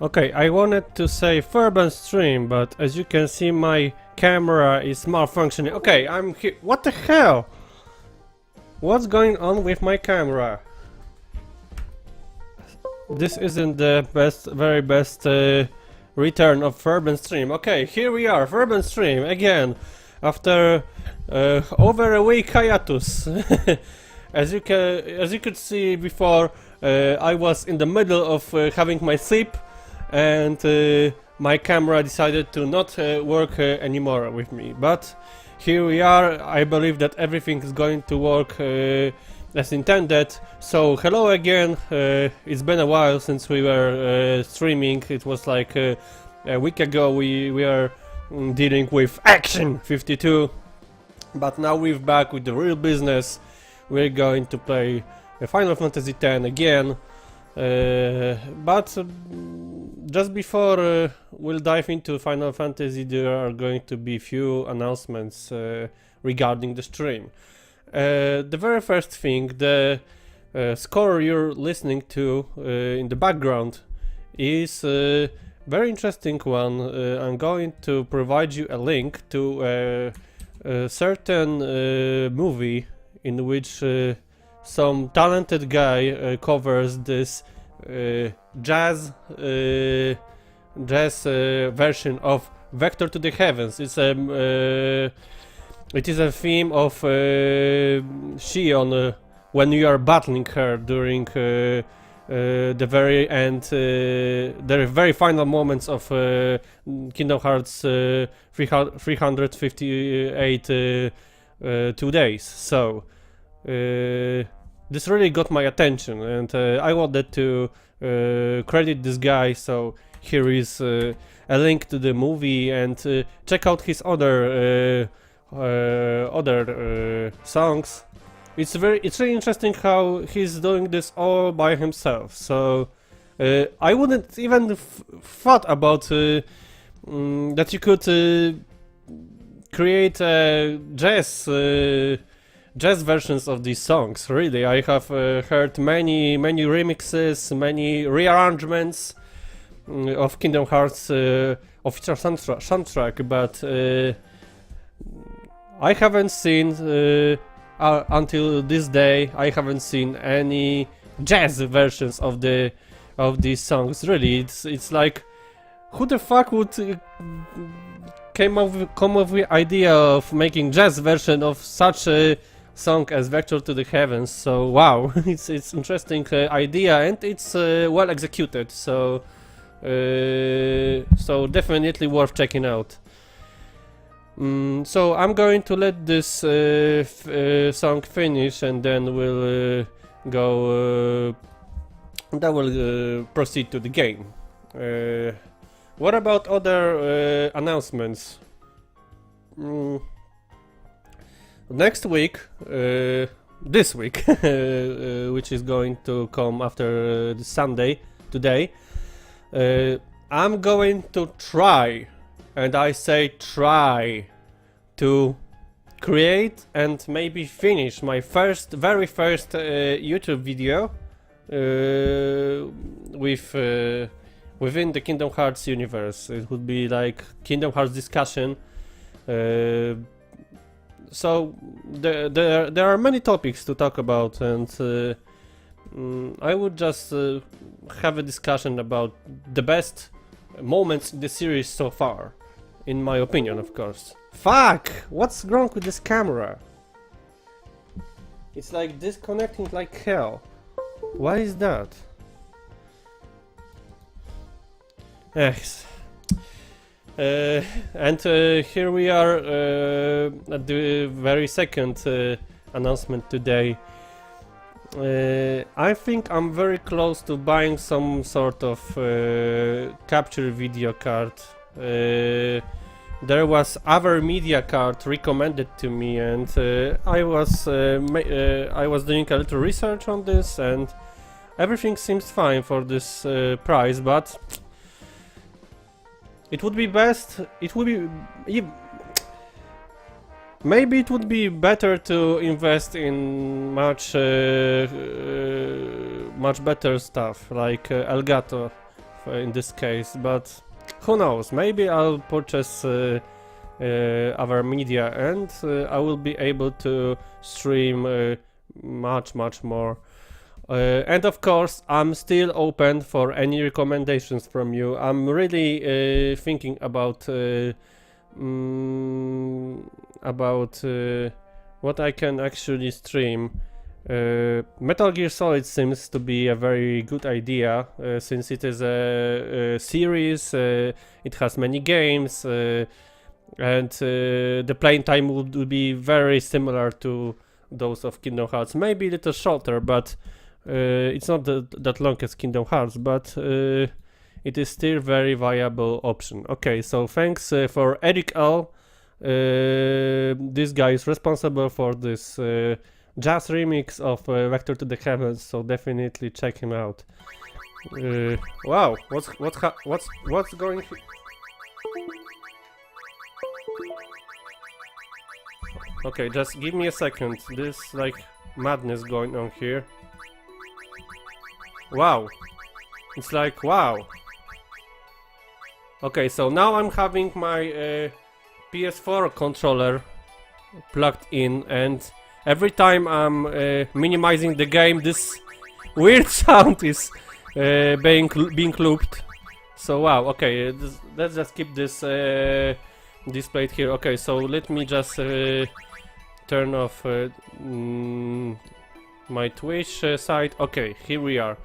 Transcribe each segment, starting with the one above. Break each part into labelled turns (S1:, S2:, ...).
S1: Okay, I wanted to say Furbens stream, but as you can see my camera is malfunctioning. Okay, I'm here. What the hell? What's going on with my camera? This isn't the very best return of Furbens stream. Okay, here we are, Furbens stream again, after over a week hiatus. As you could see before, I was in the middle of having my sleep, and my camera decided to not work anymore with me. But here we are. I believe that everything is going to work as intended. So hello again. It's been a while since we were streaming. It was like a week ago. We are dealing with Action 52, but now we're back with the real business. We're going to play Final Fantasy X again. But just before we'll dive into Final Fantasy, there are going to be few announcements regarding the stream. The very first thing, the score you're listening to in the background is a very interesting one. I'm going to provide you a link to a certain movie in which some talented guy covers this jazz version of Vector to the Heavens. It is a theme of Shion when you are battling her during the very end, the very final moments of Kingdom Hearts 358 2 days. So this really got my attention, and I wanted to credit this guy, so here is a link to the movie, and check out his other songs. It's really interesting how he's doing this all by himself. So I wouldn't even thought about that you could create jazz versions of these songs. Really, I have heard many remixes, many rearrangements of Kingdom Hearts official soundtrack, but I haven't seen until this day. I haven't seen any jazz versions of these songs. Really, it's like, who the fuck would come up with the idea of making jazz version of such a song as Vector to the Heavens? So wow, it's interesting idea, and it's well executed. So definitely worth checking out. So I'm going to let this song finish, and then we'll proceed to the game. What about other announcements? Next week, this week, which is going to come after the Sunday, today, I'm going to try, and I say try, to create and maybe finish my very first YouTube video within the Kingdom Hearts universe. It would be like Kingdom Hearts discussion. So there are many topics to talk about, and I would just have a discussion about the best moments in the series so far, in my opinion, of course. Fuck! What's wrong with this camera? It's like disconnecting like hell. Why is that? Yes. And here we are at the very second announcement today. I think I'm very close to buying some sort of capture video card. There was other media card recommended to me, and I was doing a little research on this, and everything seems fine for this price, but it would be best. Maybe it would be better to invest in much better stuff like Elgato in this case, but who knows? Maybe I'll purchase other media and I will be able to stream much more. And of course, I'm still open for any recommendations from you. I'm really thinking about what I can actually stream. Metal Gear Solid seems to be a very good idea since it is a series, it has many games, and the playing time would be very similar to those of Kingdom Hearts. Maybe a little shorter, but it's not that long as Kingdom Hearts, but it is still very viable option. Okay, so thanks for Eric L. This guy is responsible for this jazz remix of Vector to the Heavens, so definitely check him out. Wow, what's going here? Okay, just give me a second. This like madness going on here. Wow, it's like wow. Okay, so now I'm having my PS4 controller plugged in, and every time I'm minimizing the game, this weird sound is being looped. So wow, okay, let's just keep this displayed here. Okay, so let me just turn off my Twitch site. Okay, here we are.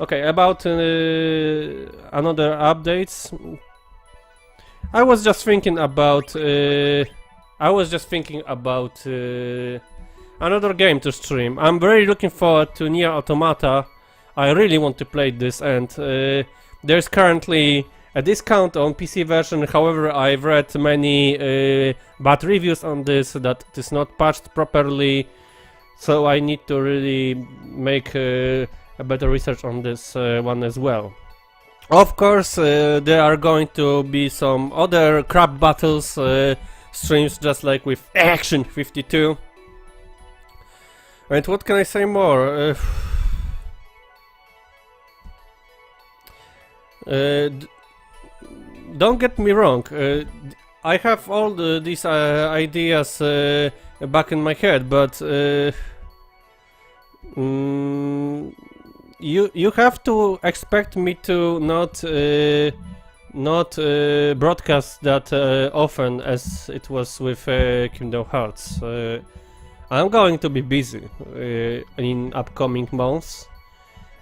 S1: Okay, about another updates. I was just thinking about another game to stream. I'm very looking forward to Nier Automata. I really want to play this, and there's currently a discount on PC version. However, I've read many bad reviews on this that it is not patched properly, so I need to really make a better research on this one as well. Of course, there are going to be some other crap battles streams, just like with Action 52. And what can I say more? Don't get me wrong, I have all these ideas back in my head, but you have to expect me to not broadcast that often as it was with Kingdom Hearts. I'm going to be busy in upcoming months,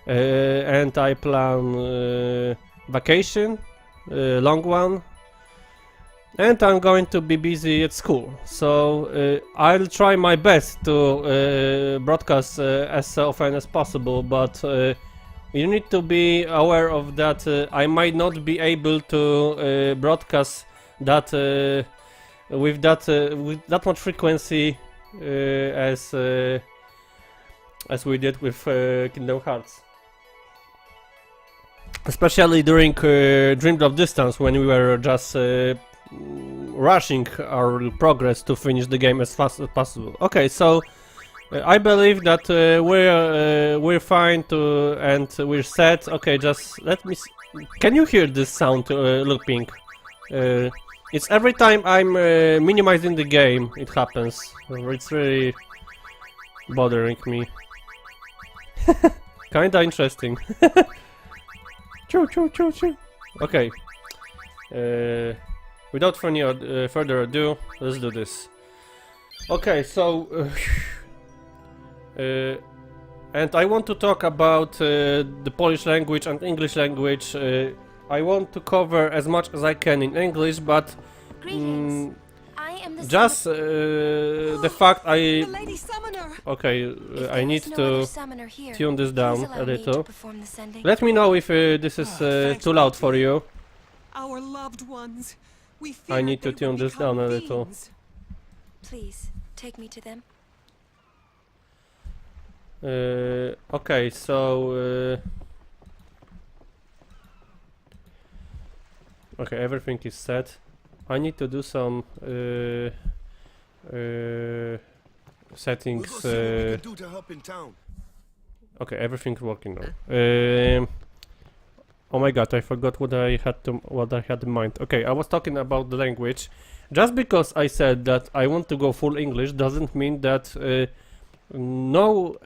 S1: and I plan vacation, long one, and I'm going to be busy at school, so I'll try my best to broadcast as often as possible, but you need to be aware of that. I might not be able to broadcast that with that much frequency as we did with Kingdom Hearts. Especially during Dream Drop Distance, when we were just rushing our progress to finish the game as fast as possible. Okay, so I believe that we're fine to, and we're set. Okay, just let me. Can you hear this sound looping? It's every time I'm minimizing the game, it happens. It's really bothering me. Kinda interesting. Choo choo choo choo. Okay. Without further ado, let's do this. Okay, so and I want to talk about the Polish language and English language. I want to cover as much as I can in English, but
S2: I am the
S1: just the fact I... Okay, I need to tune this down a little. Let me know if this is too loud for you.
S3: Our loved ones.
S1: I need to tune this down a little.
S2: Please, take me to them.
S1: Okay, so... okay, everything is set. I need to do some settings. Okay, everything's working now. Oh my god, I forgot what I had in mind. Okay, I was talking about the language. Just because I said that I want to go full English doesn't mean that no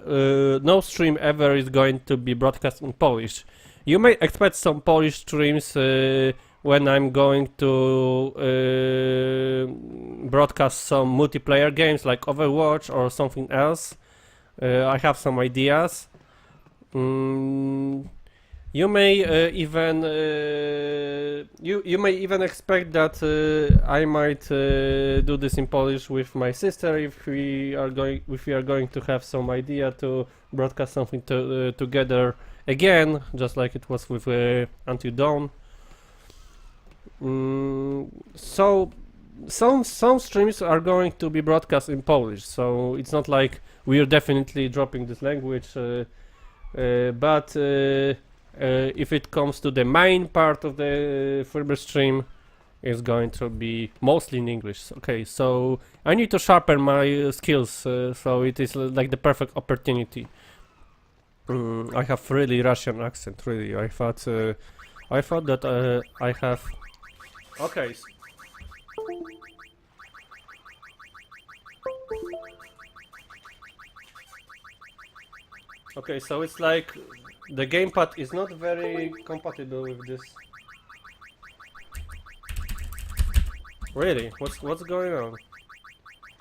S1: stream ever is going to be broadcast in Polish. You may expect some Polish streams when I'm going to broadcast some multiplayer games like Overwatch or something else. I have some ideas. You may you may even expect that I might do this in Polish with my sister if we are going to have some idea to broadcast something together again, just like it was with Until Dawn. So some streams are going to be broadcast in Polish, so it's not like we are definitely dropping this language, but if it comes to the main part of the Furbens stream, it's going to be mostly in English. Okay, so I need to sharpen my skills, so it is like the perfect opportunity. I have really Russian accent, really. I thought that I have. Okay. Okay, so it's like the gamepad is not very compatible with this. Really? What's going on?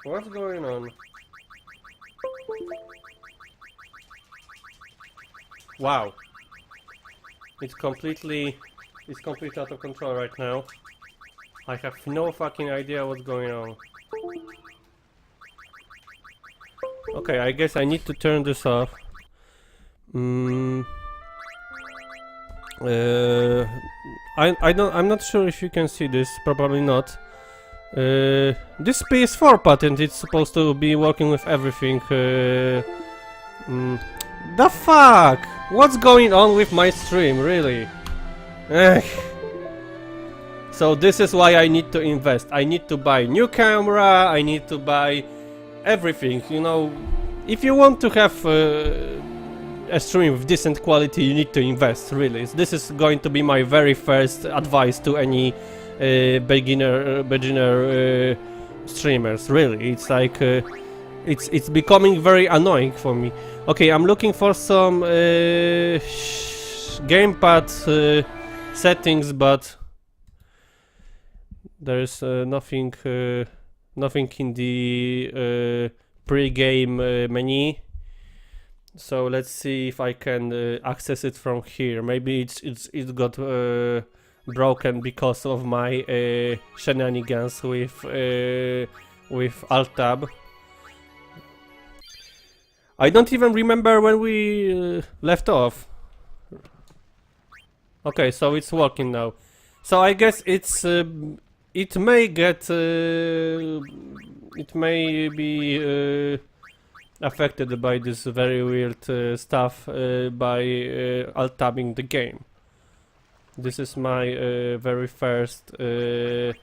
S1: What's going on? Wow. It's completely out of control right now. I have no fucking idea what's going on. Okay, I guess I need to turn this off. I'm not sure if you can see this, probably not. This PS4 patent, it's supposed to be working with everything. The fuck? What's going on with my stream, really? So this is why I need to invest. I need to buy new camera, I need to buy everything, you know. If you want to have a stream with decent quality, you need to invest, really. This is going to be my very first advice to any beginner streamers, really. It's like it's becoming very annoying for me. Okay, I'm looking for some gamepad settings, but there's nothing in the pre-game menu. So let's see if I can access it from here. Maybe it got broken because of my shenanigans with Alt Tab. I don't even remember when we left off. Okay, so it's working now. So I guess it's it may be affected by this very weird stuff by alt-tabbing the game. This is my very first I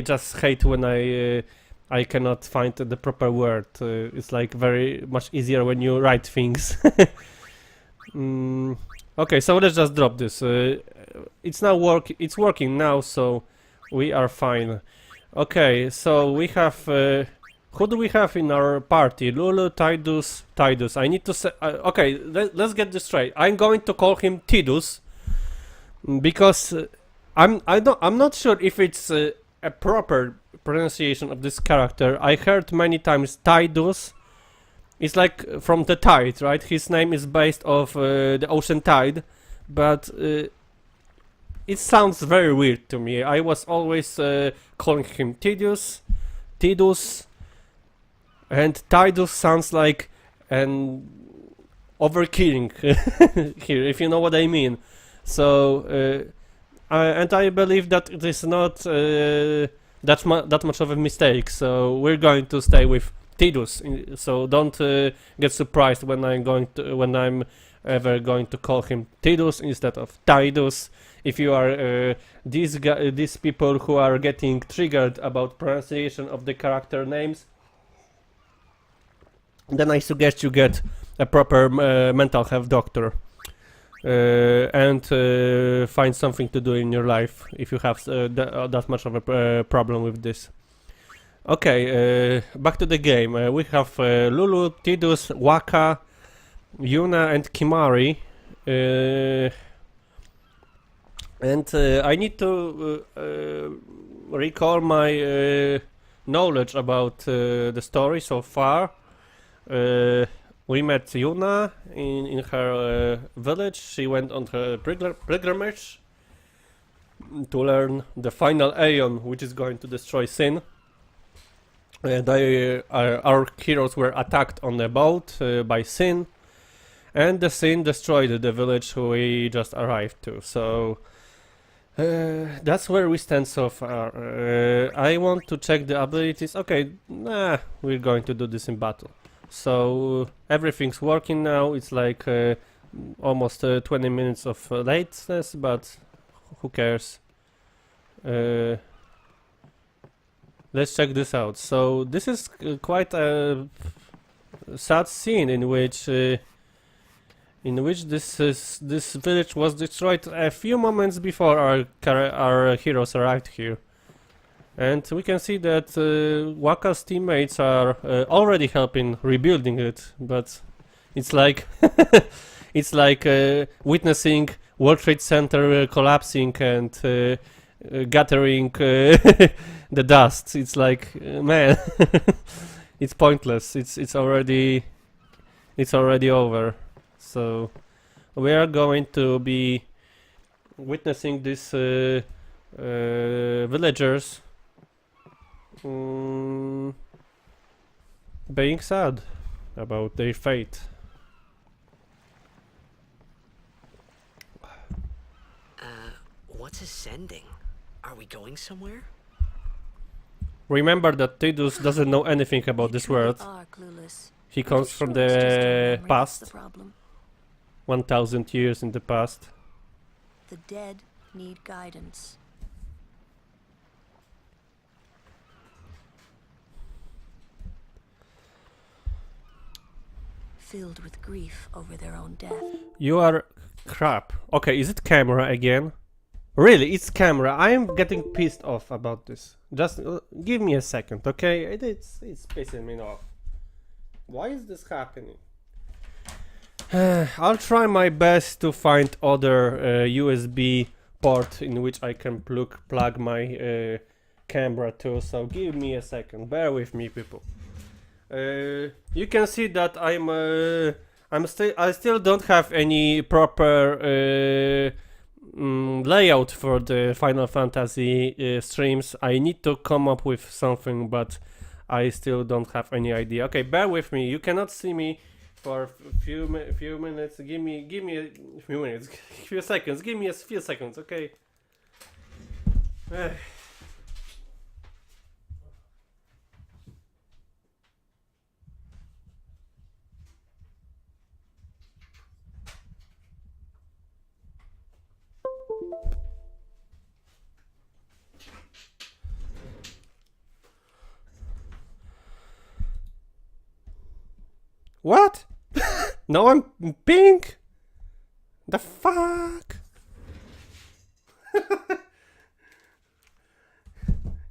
S1: just hate when I cannot find the proper word. It's like very much easier when you write things. Okay, so let's just drop this. It's working now, so we are fine. Okay, so we have who do we have in our party? Lulu, Tidus. I need to say. Okay, let's get this straight. I'm going to call him Tidus because I'm not sure if it's a proper pronunciation of this character. I heard many times Tidus. It's like from the tide, right? His name is based off the ocean tide, but it sounds very weird to me. I was always calling him Tidus, and Tidus sounds like an overkilling here, if you know what I mean. So, and I believe that it is not that much of a mistake. So we're going to stay with Tidus. So don't get surprised when I'm ever going to call him Tidus instead of Tidus. If you are these people who are getting triggered about pronunciation of the character names, then I suggest you get a proper mental health doctor and find something to do in your life if you have that much of a problem with this. Okay, back to the game. We have Lulu, Tidus, Wakka, Yuna and Kimari. And I need to recall my knowledge about the story so far. We met Yuna in her village. She went on her pilgrimage to learn the final Aeon, which is going to destroy Sin. Our heroes were attacked on a boat by Sin, and the Sin destroyed the village we just arrived to. So that's where we stand so far. I want to check the abilities. Okay, we're going to do this in battle. So everything's working now. It's like almost 20 minutes of lateness, but who cares? Let's check this out. So this is quite a sad scene in which this village was destroyed a few moments before our heroes arrived here, and we can see that Wakka's teammates are already helping rebuilding it. But it's like it's like witnessing World Trade Center collapsing and gathering the dust. It's like man, it's pointless. It's already over. So we are going to be witnessing these villagers being sad about their fate.
S4: What's ascending? Are we going somewhere?
S1: Remember that Tidus doesn't know anything about this world. He comes from the past, 1,000 years in the past.
S2: The dead need guidance. Filled with grief over their own death.
S1: You are crap. Okay, is it camera again? Really, it's camera. I'm getting pissed off about this. Just give me a second, okay? It's pissing me off. Why is this happening? I'll try my best to find other USB port in which I can plug my camera to. So give me a second. Bear with me, people. You can see that I still don't have any proper layout for the Final Fantasy streams. I need to come up with something, but I still don't have any idea. Okay, bear with me. You cannot see me for a few minutes. Give me a few minutes, few seconds. Give me a few seconds, okay? What? No, I'm pink? The fuck?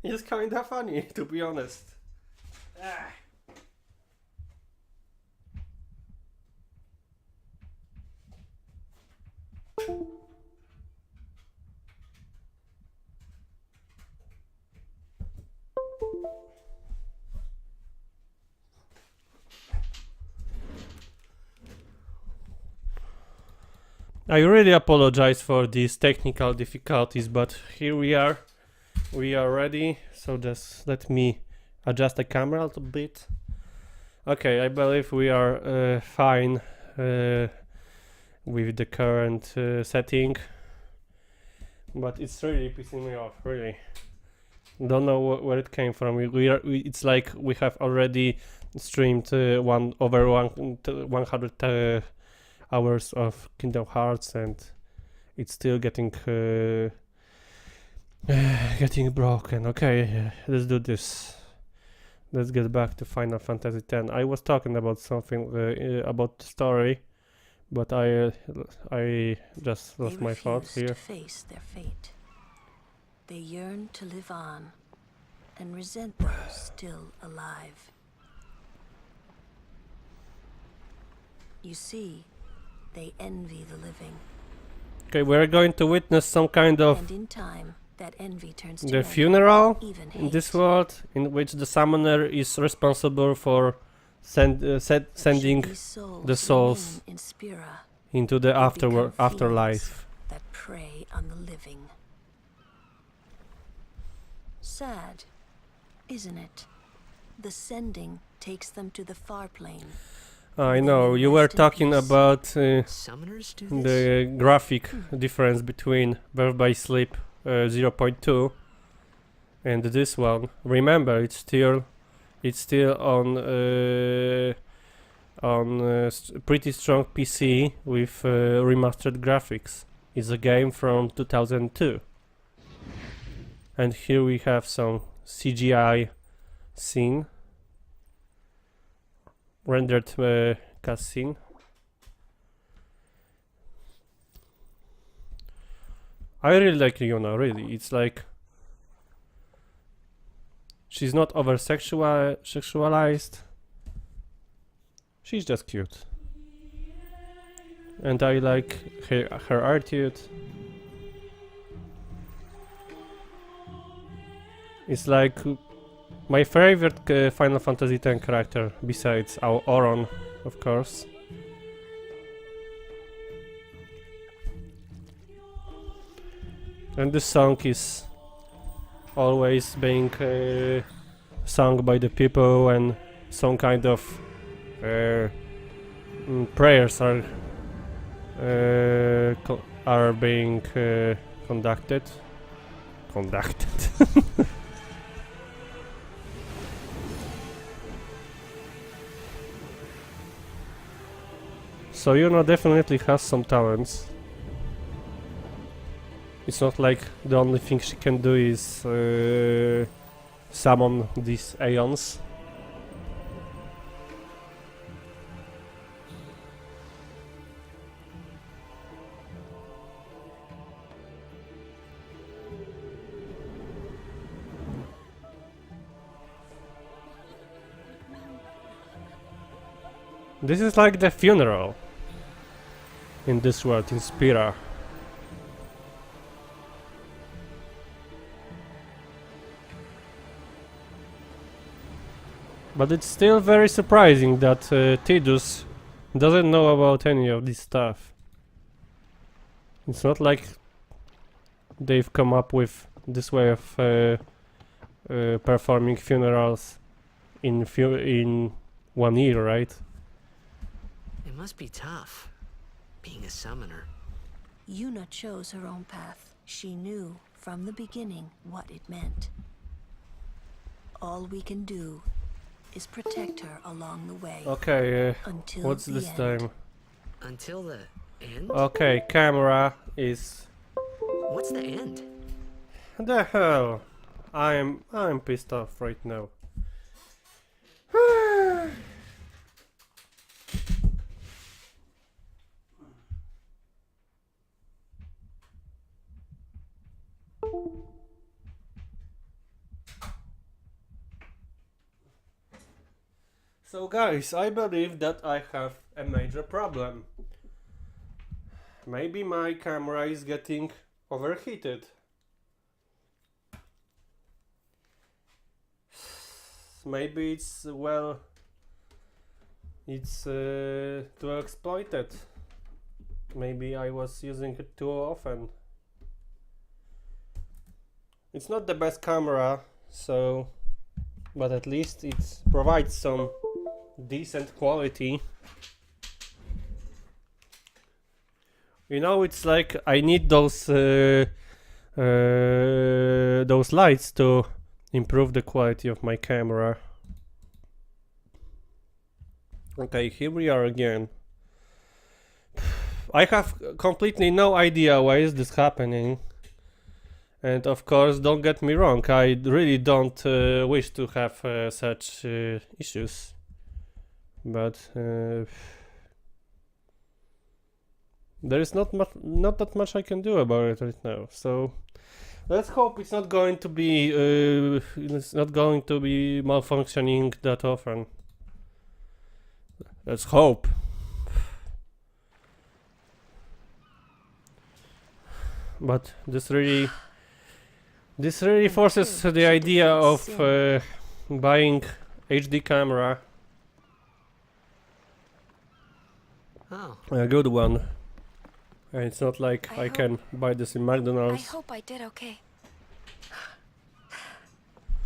S1: It's kinda funny, to be honest. I really apologize for these technical difficulties, but here we are. We are ready, so just let me adjust the camera a little bit. Okay, I believe we are fine with the current setting, but it's really pissing me off, really. Don't know where it came from. It's like we have already streamed over 100 hours of Kingdom Hearts, and it's still getting getting broken. Okay, let's do this. Let's get back to Final Fantasy X. I was talking about something about the story, but I just lost my thoughts
S2: They
S1: here.
S2: refuse to face their fate. They yearn to live on and resent those still alive. You see, they envy the living,
S1: Okay, we're going to witness some kind of
S2: and in time, that envy turns to
S1: the
S2: anger,
S1: funeral
S2: even
S1: in this
S2: hate.
S1: world, in which the summoner is responsible for sending
S2: Should these souls
S1: the souls
S2: remain in Spira,
S1: into the
S2: they become
S1: afterlife.
S2: fiends that prey on the living. Sad, isn't it? The sending takes them to the far plane.
S1: I know, you were
S2: Rest in
S1: talking
S2: peace.
S1: about
S4: Summoners do this?
S1: the graphic difference between Birth by Sleep 0.2 and this one. Remember, it's still on pretty strong PC with remastered graphics. It's a game from 2002, and here we have some CGI scene, rendered cutscene. I really like Yuna, really. It's like she's not over sexualized. She's just cute. And I like her attitude. It's like my favorite Final Fantasy X character, besides our Auron, of course. And this song is always being sung by the people, and some kind of prayers are being conducted. So Yuna definitely has some talents. It's not like the only thing she can do is summon these Aeons. This is like the funeral in this world, in Spira. But it's still very surprising that Tidus doesn't know about any of this stuff. It's not like they've come up with this way of performing funerals in 1 year, right?
S4: It must be tough, being a summoner.
S2: Yuna chose her own path. She knew from the beginning what it meant. All we can do is protect her along the way.
S1: Okay,
S2: until
S1: what's
S2: the
S1: this
S2: end.
S1: time?
S4: Until the end?
S1: Okay, camera is...
S4: What's the end?
S1: The hell? I'm pissed off right now. So guys, I believe that I have a major problem. Maybe my camera is getting overheated. Maybe it's too exploited. Maybe I was using it too often. It's not the best camera, so, but at least it provides some decent quality. You know, it's like I need those lights to improve the quality of my camera. Okay, here we are again. I have completely no idea why is this happening. And of course, don't get me wrong, I really don't wish to have such issues. But there is not that much I can do about it right now. So let's hope it's not going to be malfunctioning that often. Let's hope. But this really forces the idea of buying HD camera,
S4: Oh,
S1: a good one. And it's not like I
S2: I
S1: can buy this in
S5: I
S1: McDonald's.
S5: hope I did okay.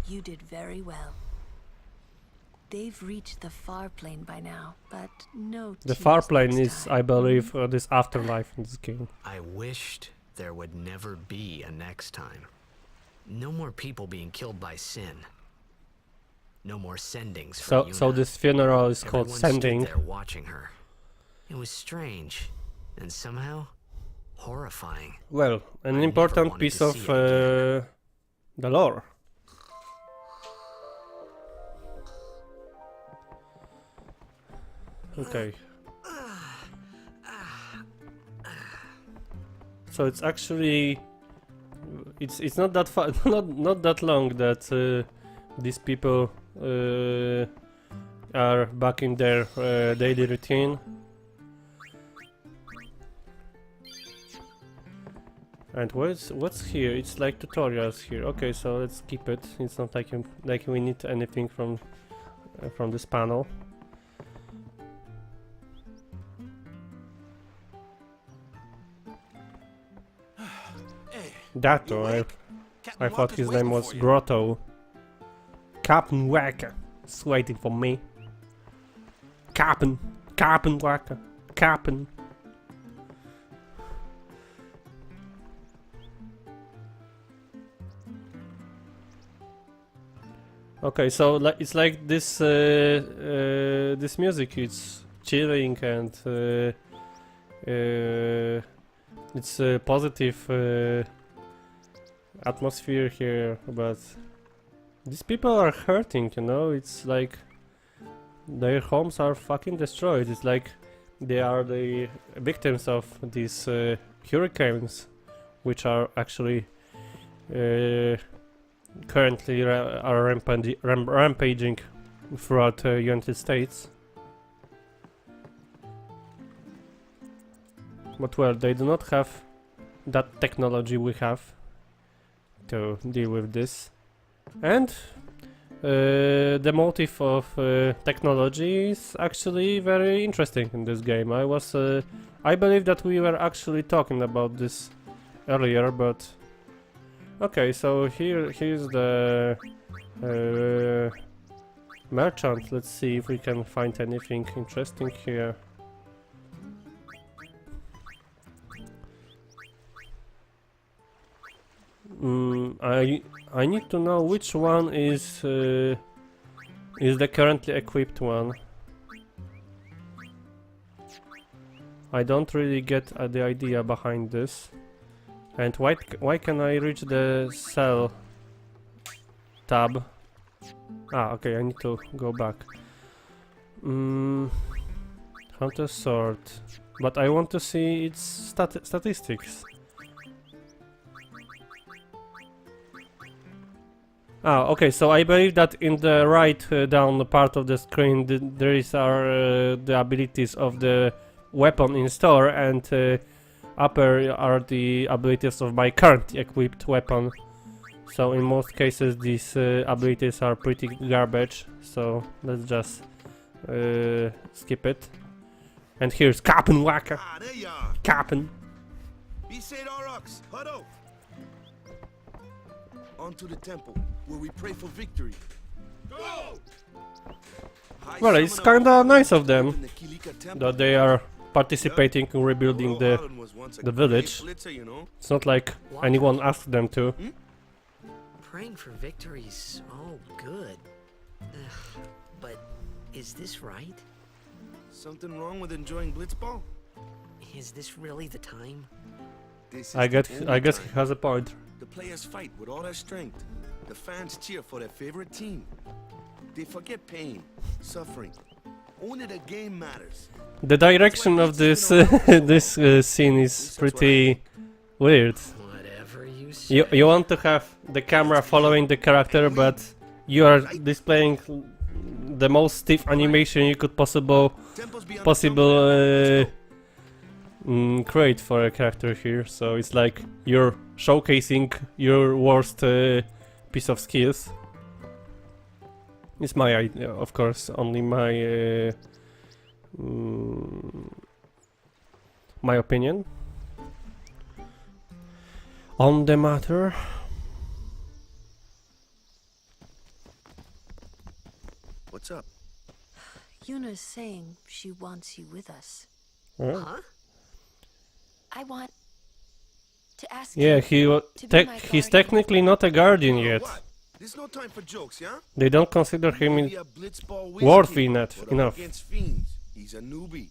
S2: You did very well. They've reached the far plane by now, but no
S1: The
S2: tears
S1: far plane
S2: next
S1: is,
S2: time.
S1: I believe, this afterlife in this game.
S4: I wished there would never be a next time. No more people being killed by sin. No more sendings for Yuna.
S1: So this funeral is called
S4: Everyone
S1: sending.
S4: stood there watching her. It was strange, and somehow horrifying.
S1: Well, an
S4: I
S1: important
S4: never wanted
S1: piece
S4: to
S1: of
S4: see it again.
S1: the lore. Okay. So it's actually it's not that far, not that long that these people are back in their daily routine. And what's here? It's like tutorials here. Okay, so let's skip it. It's not like we need anything from this panel. Dato, I thought his name was Grotto. Captain Wakka is waiting for me. Captain Wakka, Captain. Okay, so it's like this this music. It's chilling and it's a positive atmosphere here, but these people are hurting, you know. It's like their homes are fucking destroyed. It's like they are the victims of these hurricanes, which are actually currently are rampaging throughout United States. But well, they do not have that technology we have to deal with this. And the motive of technology is actually very interesting in this game. I believe that we were actually talking about this earlier, but okay, so here's the merchant. Let's see if we can find anything interesting here. I need to know which one is the currently equipped one. I don't really get the idea behind this. And why can I reach the cell tab? Ah, okay, I need to go back. How to sort? But I want to see its statistics. Ah, okay, so I believe that in the right down part of the screen there is the abilities of the weapon in store, and upper are the abilities of my current equipped weapon. So in most cases these abilities are pretty garbage, so let's just skip it. And here's Captain Wakka.
S6: Ah, there you are.
S1: Captain.
S6: Be Saint Aurochs, huddle. On to the temple, where we pray for victory. Go!
S1: Well, it's kinda nice of them that they are participating in rebuilding the village. It's not like anyone asked them to.
S4: Praying for victories, oh good. But is this right?
S6: Something wrong with enjoying Blitzball?
S4: Is this really the time?
S6: This is
S1: I
S6: the
S1: guess
S6: only
S1: he
S6: time.
S1: has a point.
S6: The players fight with all their strength. The fans cheer for their favorite team. They forget pain, suffering. Only the game matters.
S1: The direction of this this scene is pretty weird.
S4: Whatever you say.
S1: You want to have the camera following the character, but you are displaying the most stiff animation you could possible create for a character here. So it's like you're showcasing your worst piece of skills. It's my idea, of course, only my my opinion on the matter.
S6: What's up?
S2: Yuna's saying she wants you with us.
S4: Huh?
S2: I want to ask
S1: Yeah,
S2: you to be my
S1: he's
S2: guardian.
S1: technically not a guardian yet.
S6: What? There's no time for jokes, yeah?
S1: They don't consider him
S6: Maybe a Blitzball whiz
S1: worthy
S6: kid,
S1: enough.
S6: but up against fiends, he's a newbie.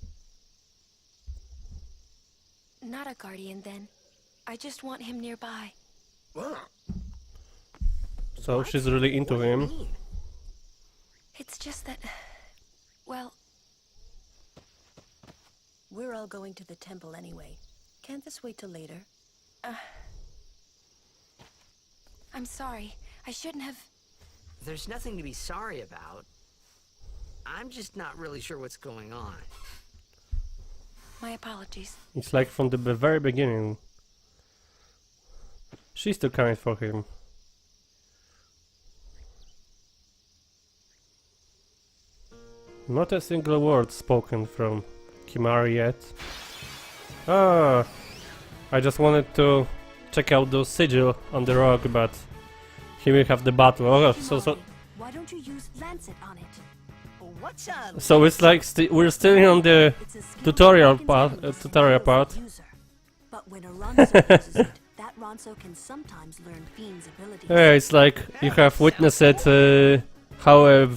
S2: Not a guardian, then. I just want him nearby.
S6: What?
S1: So she's really into him.
S2: It's just that, well, we're all going to the temple anyway. Can't this wait till later? I'm sorry. I shouldn't have.
S4: There's nothing to be sorry about. I'm just not really sure what's going on.
S2: My apologies.
S1: It's like from the very beginning. She's too kind for him. Not a single word spoken from Kimari yet. Ah, I just wanted to check out those sigil on the rock, but here we have the battle. Oh, so
S2: Why don't you use Lancet on it?
S4: What's
S1: so it's like we're still on the
S2: It's a skill
S1: tutorial
S2: that
S1: part.
S2: can tell the
S1: Tutorial
S2: skills
S1: part.
S2: of the user. But when a Ronso uses it, that Ronso can sometimes learn Fiend's abilities.
S1: Yeah, it's like you have witnessed how a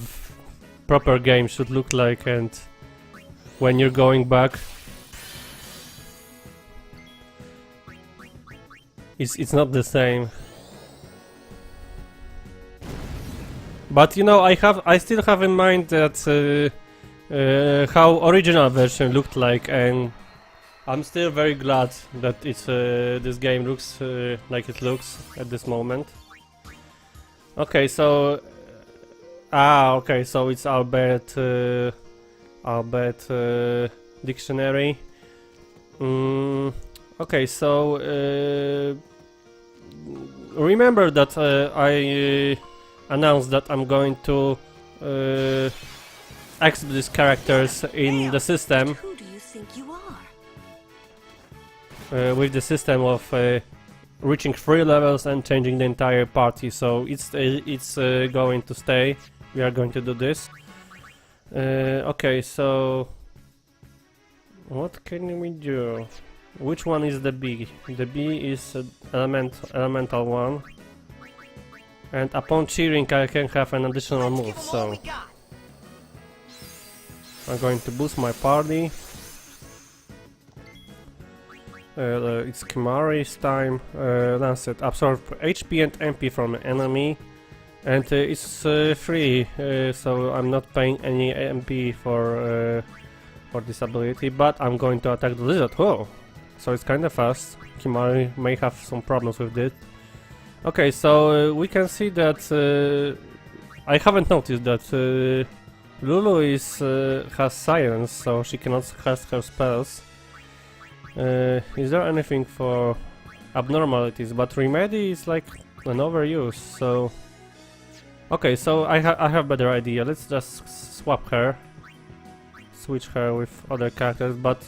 S1: proper game should look like, and when you're going back, it's not the same. But you know, I still have in mind that how original version looked like, and I'm still very glad that it's this game looks like it looks at this moment. Okay, so okay, so it's Albert dictionary. Okay, so remember that I announced that I'm going to exit these characters in the system.
S2: Who do you think you are?
S1: With the system of reaching 3 levels and changing the entire party, so it's going to stay. We are going to do this. Okay, so what can we do? Which one is the B? The B is elemental one, and upon cheering I can have an additional move. So I'm going to boost my party. It's Kimari's time. Lancet absorb HP and MP from an enemy, and it's free, so I'm not paying any MP for this ability. But I'm going to attack the lizard. Whoa! So it's kind of fast. Kimari may have some problems with it. Okay, so we can see that I haven't noticed that Lulu has silence, so she cannot cast her spells. Is there anything for abnormalities? But Remedy is like an overuse, so... Okay, so I have better idea. Let's just swap her. Switch her with other characters, but...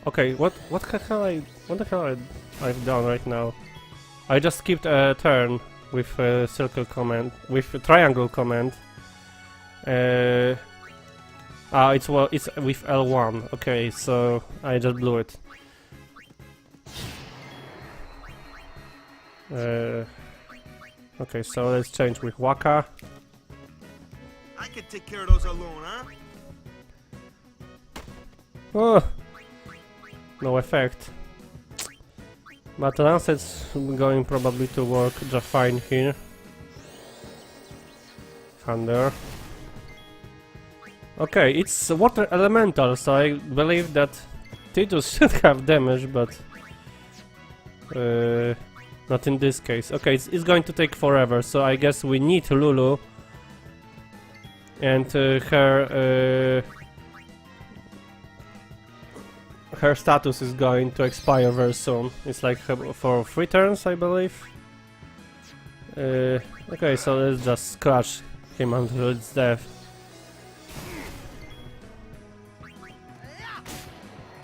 S1: Okay, what the hell I've done right now? I just skipped a turn with a circle command, with a triangle command. It's with L1. Okay, so I just blew it. Okay, so let's change with Wakka.
S6: I can take care of those alone, huh?
S1: Oh, no effect. But Lancet's going probably to work just fine here. Thunder. Okay, it's water elemental, so I believe that Tidus should have damage, but not in this case. Okay, it's going to take forever, so I guess we need Lulu, and her status is going to expire very soon. It's like for 3 turns, I believe. Okay, so let's just scratch him until it's death.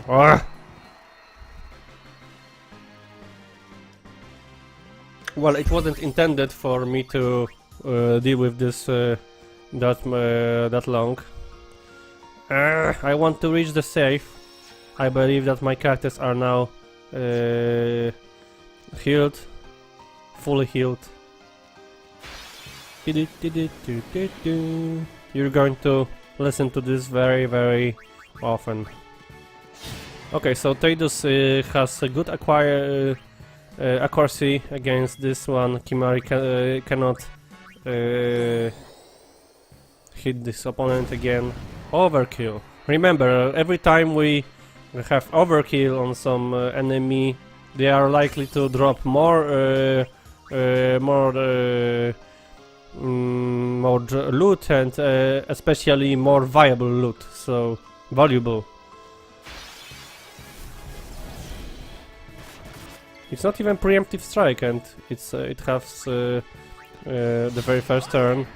S1: Ah! Well, it wasn't intended for me to deal with this that long. I want to reach the safe. I believe that my characters are now healed, fully healed. You're going to listen to this very, very often. Okay, so Tidus has a good accuracy against this one. Kimari cannot hit this opponent again. Overkill. Remember, every time we have overkill on some enemy, they are likely to drop more loot and especially more viable loot. So valuable. It's not even preemptive strike, and it's it has the very first turn.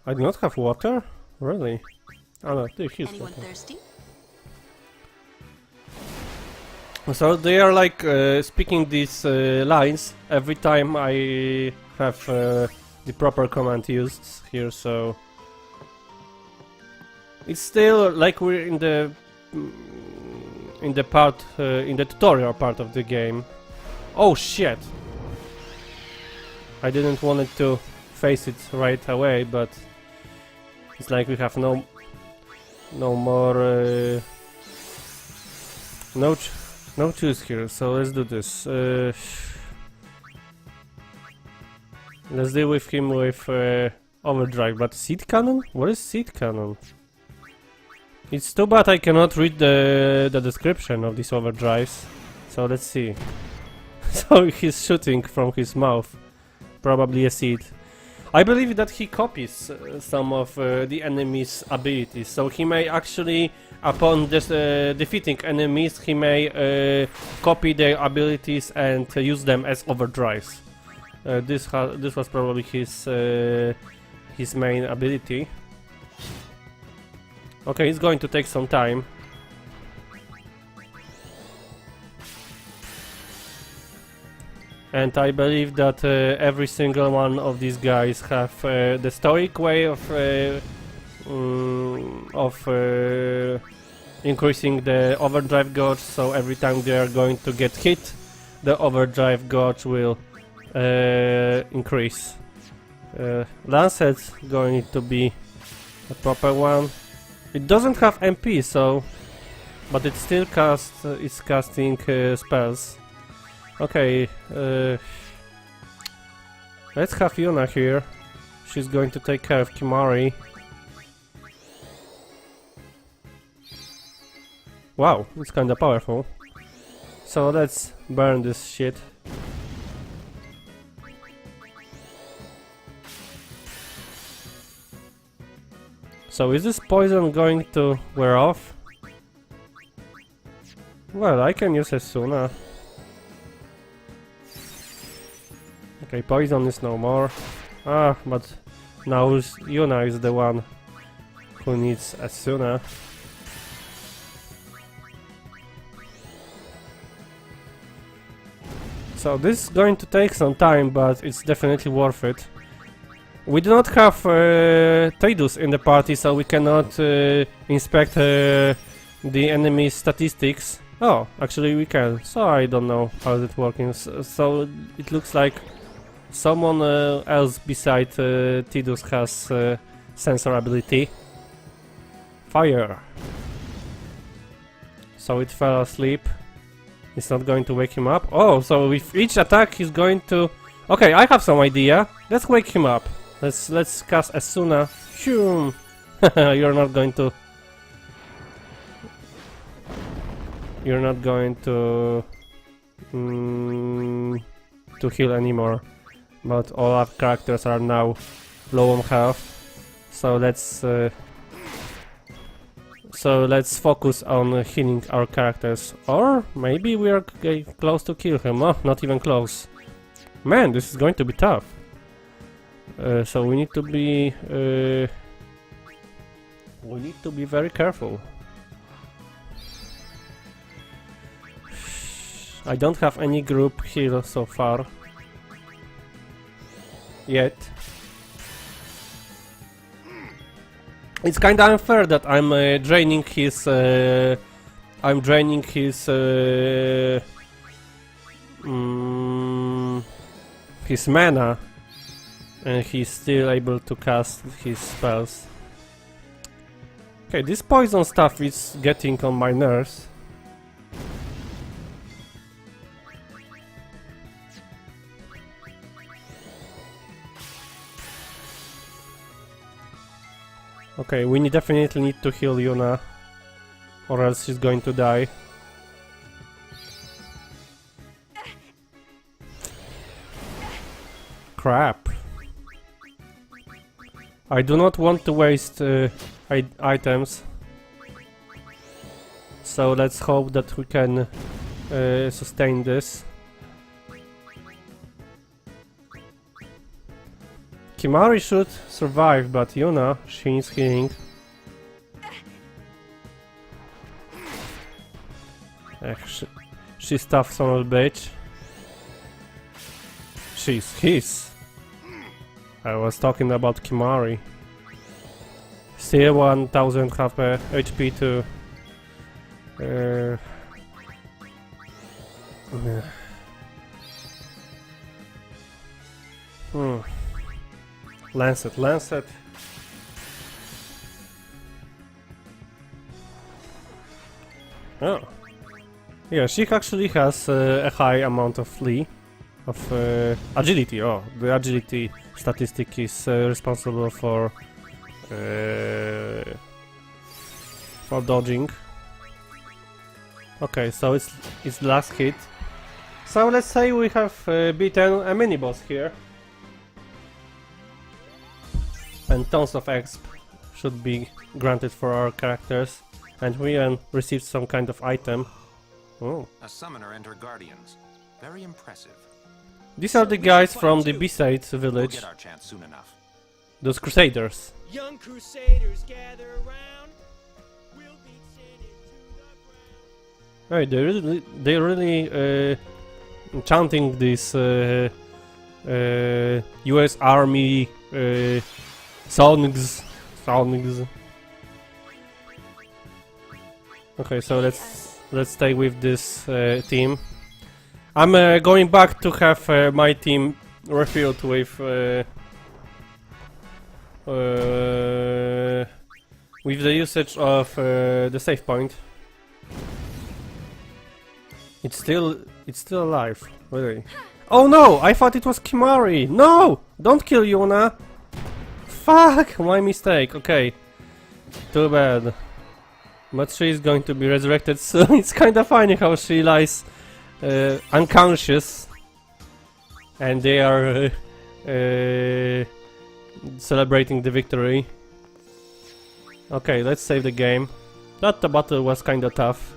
S1: I do not have water? Really? Oh no, here's
S2: Anyone
S1: water.
S2: thirsty?
S1: So they are like speaking these lines every time I have the proper command used here, so it's still like we're in the part in the tutorial part of the game. Oh shit! I didn't want it to face it right away, but it's like we have no more no choose here. So let's do this. Let's deal with him with overdrive. But seed cannon? What is seed cannon? It's too bad I cannot read the description of these overdrives. So let's see. So he's shooting from his mouth. Probably a seed. I believe that he copies some of the enemy's abilities. So he may actually, upon this, defeating enemies, he may copy their abilities and use them as overdrives. This was probably his main ability. Okay, it's going to take some time. And I believe that every single one of these guys have the stoic way of increasing the overdrive gauge. So every time they are going to get hit, the overdrive gauge will increase. Lancet's going to be a proper one. It doesn't have MP, so, but it still it's casting spells. Okay, let's have Yuna here. She's going to take care of Kimari. Wow, it's kinda powerful. So let's burn this shit. So is this poison going to wear off? Well, I can use Esuna. Okay, poison is no more. Ah, but now Yuna is the one who needs Esuna. So this is going to take some time, but it's definitely worth it. We do not have Tidus in the party, so we cannot inspect the enemy's statistics. Oh, actually we can, so I don't know how is it working. So it looks like someone else beside Tidus has sensor ability. Fire. So it fell asleep. It's not going to wake him up. Oh, so with each attack he's going to... Okay, I have some idea. Let's wake him up. Let's cast Asuna. Phew. You're not going to... You're not going to... to heal anymore. But all our characters are now low on health. So let's focus on healing our characters. Or maybe we are close to kill him. Oh, not even close. Man, this is going to be tough. So we need to be very careful. I don't have any group heal so far. Yet. It's kinda unfair that I'm draining his his mana, and he's still able to cast his spells. Okay, this poison stuff is getting on my nerves. Okay, we definitely need to heal Yuna, or else she's going to die. Crap. I do not want to waste items. So let's hope that we can sustain this. Kimari should survive, but Yuna, she needs healing. She's tough son of a bitch. She's his. I was talking about Kimari. Still 1000 HP to... Lancet. Oh. Yeah, she actually has a high amount of agility. Oh, the agility statistic is responsible for dodging. Okay, so it's the last hit. So let's say we have beaten a mini boss here. And tons of exp should be granted for our characters, and we received some kind of item. Oh.
S5: A summoner entered Guardians. Very impressive.
S1: These are the guys from the B-side
S5: We'll
S1: village.
S5: get our chance soon enough.
S1: Those Crusaders.
S3: Young Crusaders gather around. We'll beat sin into the ground.
S1: Right, they're really chanting this US Army songs. Okay, so let's stay with this team. I'm going back to have my team refilled with the usage of the save point. It's still alive, really. Oh no! I thought it was Kimari! No! Don't kill Yuna! Fuck! My mistake, okay. Too bad. But she is going to be resurrected soon. It's kinda funny how she lies unconscious. And they are celebrating the victory. Okay, let's save the game. That battle was kinda tough.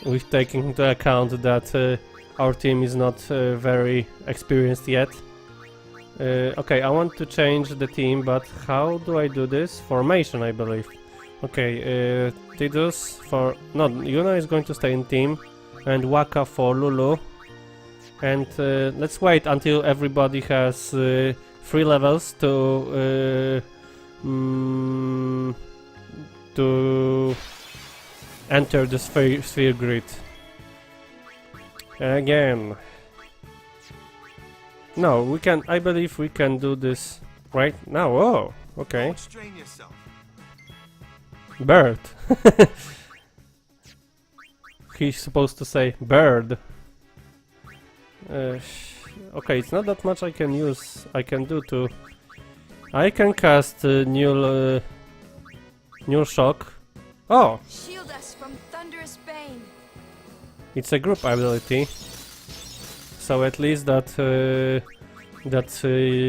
S1: With taking into account that our team is not very experienced yet. Okay, I want to change the team, but how do I do this? Formation, I believe. Okay, Tidus for... No, Yuna is going to stay in team, and Wakka for Lulu. And let's wait until everybody has 3 levels to enter the sphere grid. Again. No, we can. I believe we can do this right now. Oh, Okay.
S6: Don't strain yourself.
S1: Bird. He's supposed to say bird. Okay, it's not that much I can use. I can do to. I can cast new shock. Oh,
S7: Shield us from thunderous bane.
S1: it's a group ability. So at least that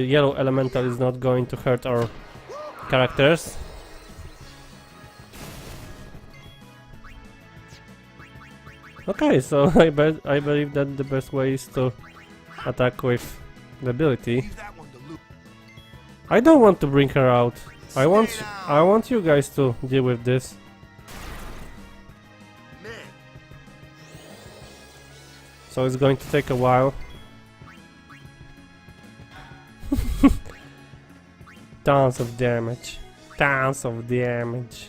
S1: yellow elemental is not going to hurt our characters. Okay, so I believe that the best way is to attack with the ability.
S6: Leave that one to Luke.
S1: I don't want to bring her out. I want you guys to deal with this.
S6: Man,
S1: So it's going to take a while. Tons of damage. Tons of damage.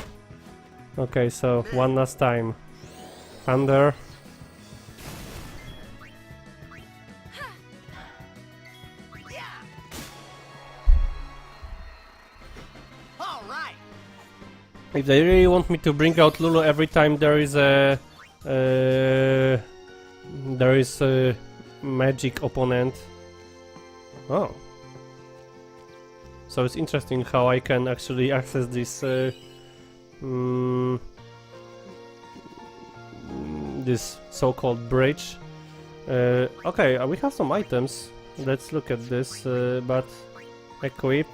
S1: Okay, so one last time. Thunder. If they really want me to bring out Lulu every time there is a magic opponent. Oh. So it's interesting how I can actually access this this so-called bridge. Okay, we have some items. Let's look at this, but equip.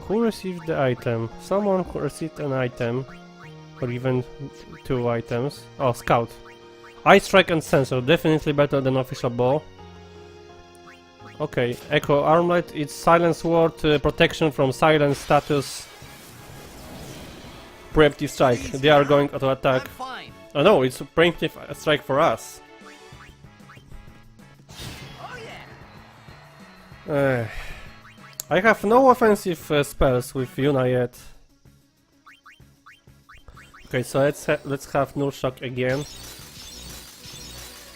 S1: Who received the item? Someone who received an item, or even 2 items. Oh, scout. Eye strike and sensor, definitely better than official bow. Okay, echo armlet. It's silence ward, protection from silence status. Preemptive strike. They are going to attack. Oh no, it's a preemptive strike for us. I have no offensive spells with Yuna yet. Okay, so let's have null shock again.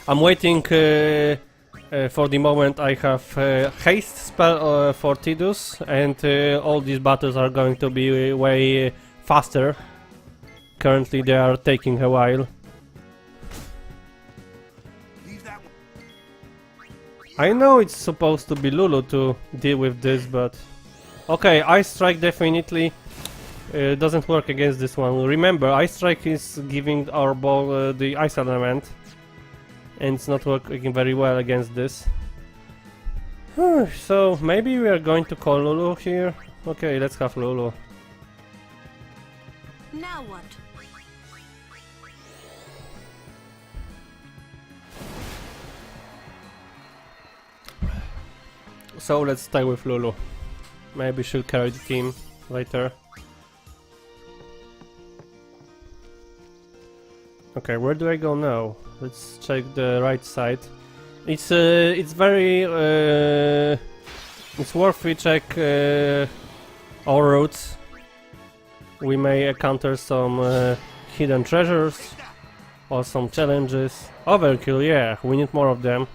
S1: I'm waiting for the moment I have haste spell for Tidus, and all these battles are going to be way faster. Currently they are taking a while.
S6: leave that one.
S1: I know it's supposed to be Lulu to deal with this, but... Okay, Ice Strike definitely doesn't work against this one. Remember, Ice Strike is giving our ball the ice element, and it's not working very well against this. So, maybe we are going to call Lulu here. Okay, let's have Lulu.
S2: Now what?
S1: So let's stay with Lulu. Maybe she'll carry the team later. Okay, where do I go now? Let's check the right side. It's very it's worth we check our routes. We may encounter some hidden treasures or some challenges. Overkill, yeah, we need more of them.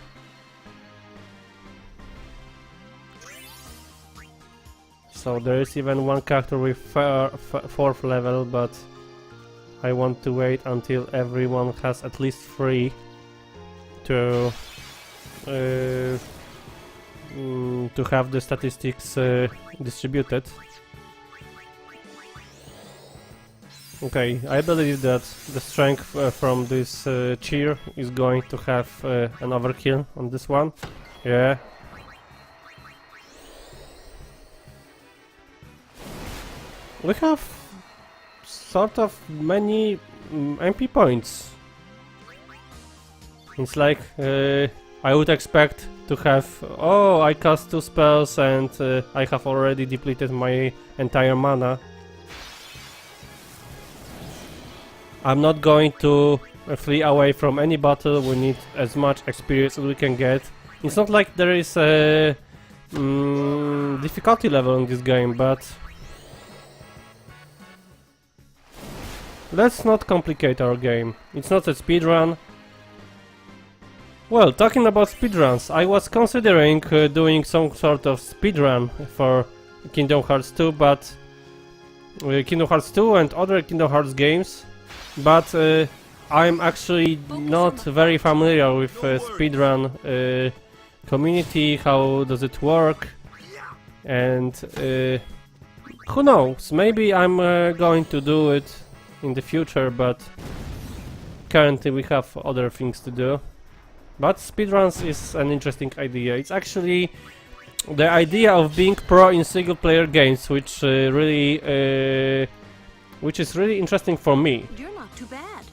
S1: So there is even one character with 4th level, but I want to wait until everyone has at least 3 to have the statistics distributed. Okay, I believe that the strength from this cheer is going to have an overkill on this one. Yeah. We have sort of many MP points. It's like I would expect to have... Oh, I cast 2 spells and I have already depleted my entire mana. I'm not going to flee away from any battle. We need as much experience as we can get. It's not like there is a difficulty level in this game, but let's not complicate our game. It's not a speedrun. Well, talking about speedruns, I was considering doing some sort of speedrun for Kingdom Hearts 2, but Kingdom Hearts 2 and other Kingdom Hearts games, but I'm actually not very familiar with speedrun community, how does it work, and who knows, maybe I'm going to do it in the future, but currently we have other things to do. But speedruns is an interesting idea. It's actually the idea of being pro in single player games, which is really interesting for me.
S2: You're not too bad.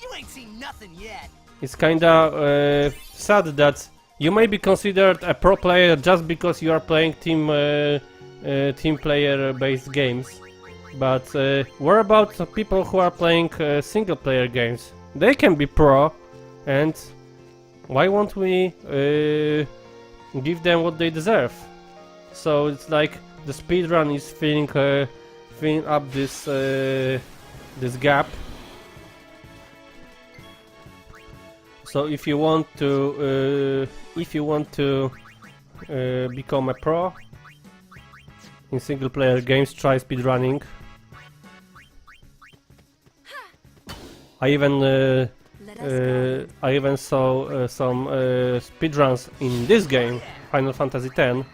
S3: You ain't seen nothing yet.
S1: It's kinda sad that you may be considered a pro player just because you are playing team player based games. But what about the people who are playing single player games? They can be pro, and why won't we give them what they deserve? So it's like the speedrun is filling up this gap. So if you want to become a pro in single player games, try speedrunning. I even saw some speedruns in this game, Final Fantasy X.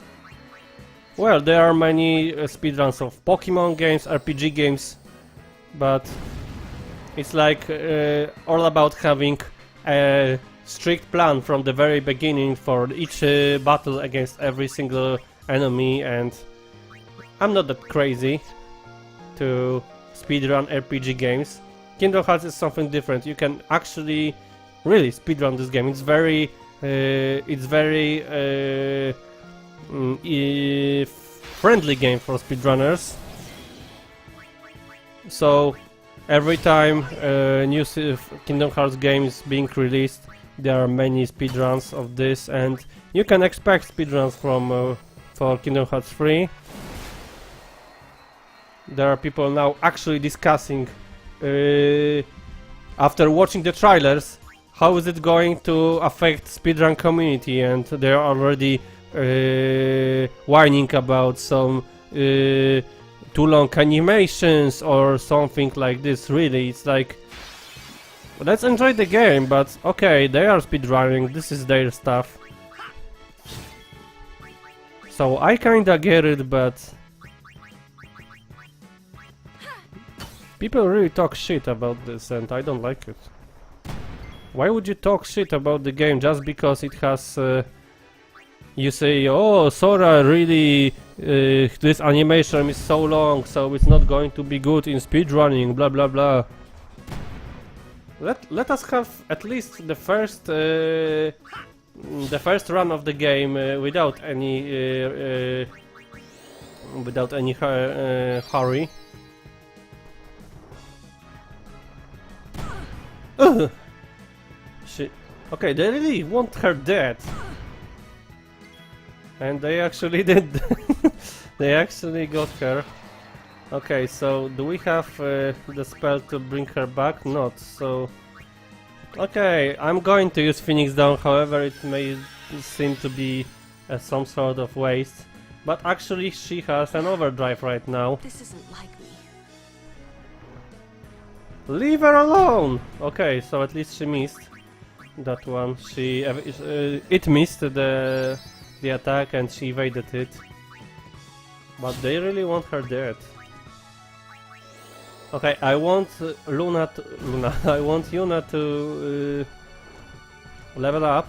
S1: Well, there are many speedruns of Pokemon games, RPG games, but it's like all about having a strict plan from the very beginning for each battle against every single enemy, and I'm not that crazy to speedrun RPG games. Kingdom Hearts is something different. You can actually really speedrun this game. It's very friendly game for speedrunners. So every time a new Kingdom Hearts game is being released, there are many speedruns of this, and you can expect speedruns from for Kingdom Hearts 3. There are people now actually discussing, after watching the trailers, how is it going to affect speedrun community, and they are already whining about some too long animations or something like this. Really, it's like, let's enjoy the game, but okay, they are speedrunning, this is their stuff. So I kinda get it, but people really talk shit about this, and I don't like it. Why would you talk shit about the game just because it has... you say, oh, Sora really... this animation is so long, so it's not going to be good in speedrunning, blah blah blah. Let us have at least the first run of the game without any hurry. Ugh. Shit. Okay, they really want her dead. And they actually did. They actually got her. Okay, so do we have the spell to bring her back? Not, so... Okay, I'm going to use Phoenix Down, however it may seem to be some sort of waste. But actually she has an overdrive right now.
S2: This isn't like me.
S1: Leave her alone! Okay, so at least she missed that one. She it missed the attack and she evaded it. But they really want her dead. Okay, I want I want Yuna to level up.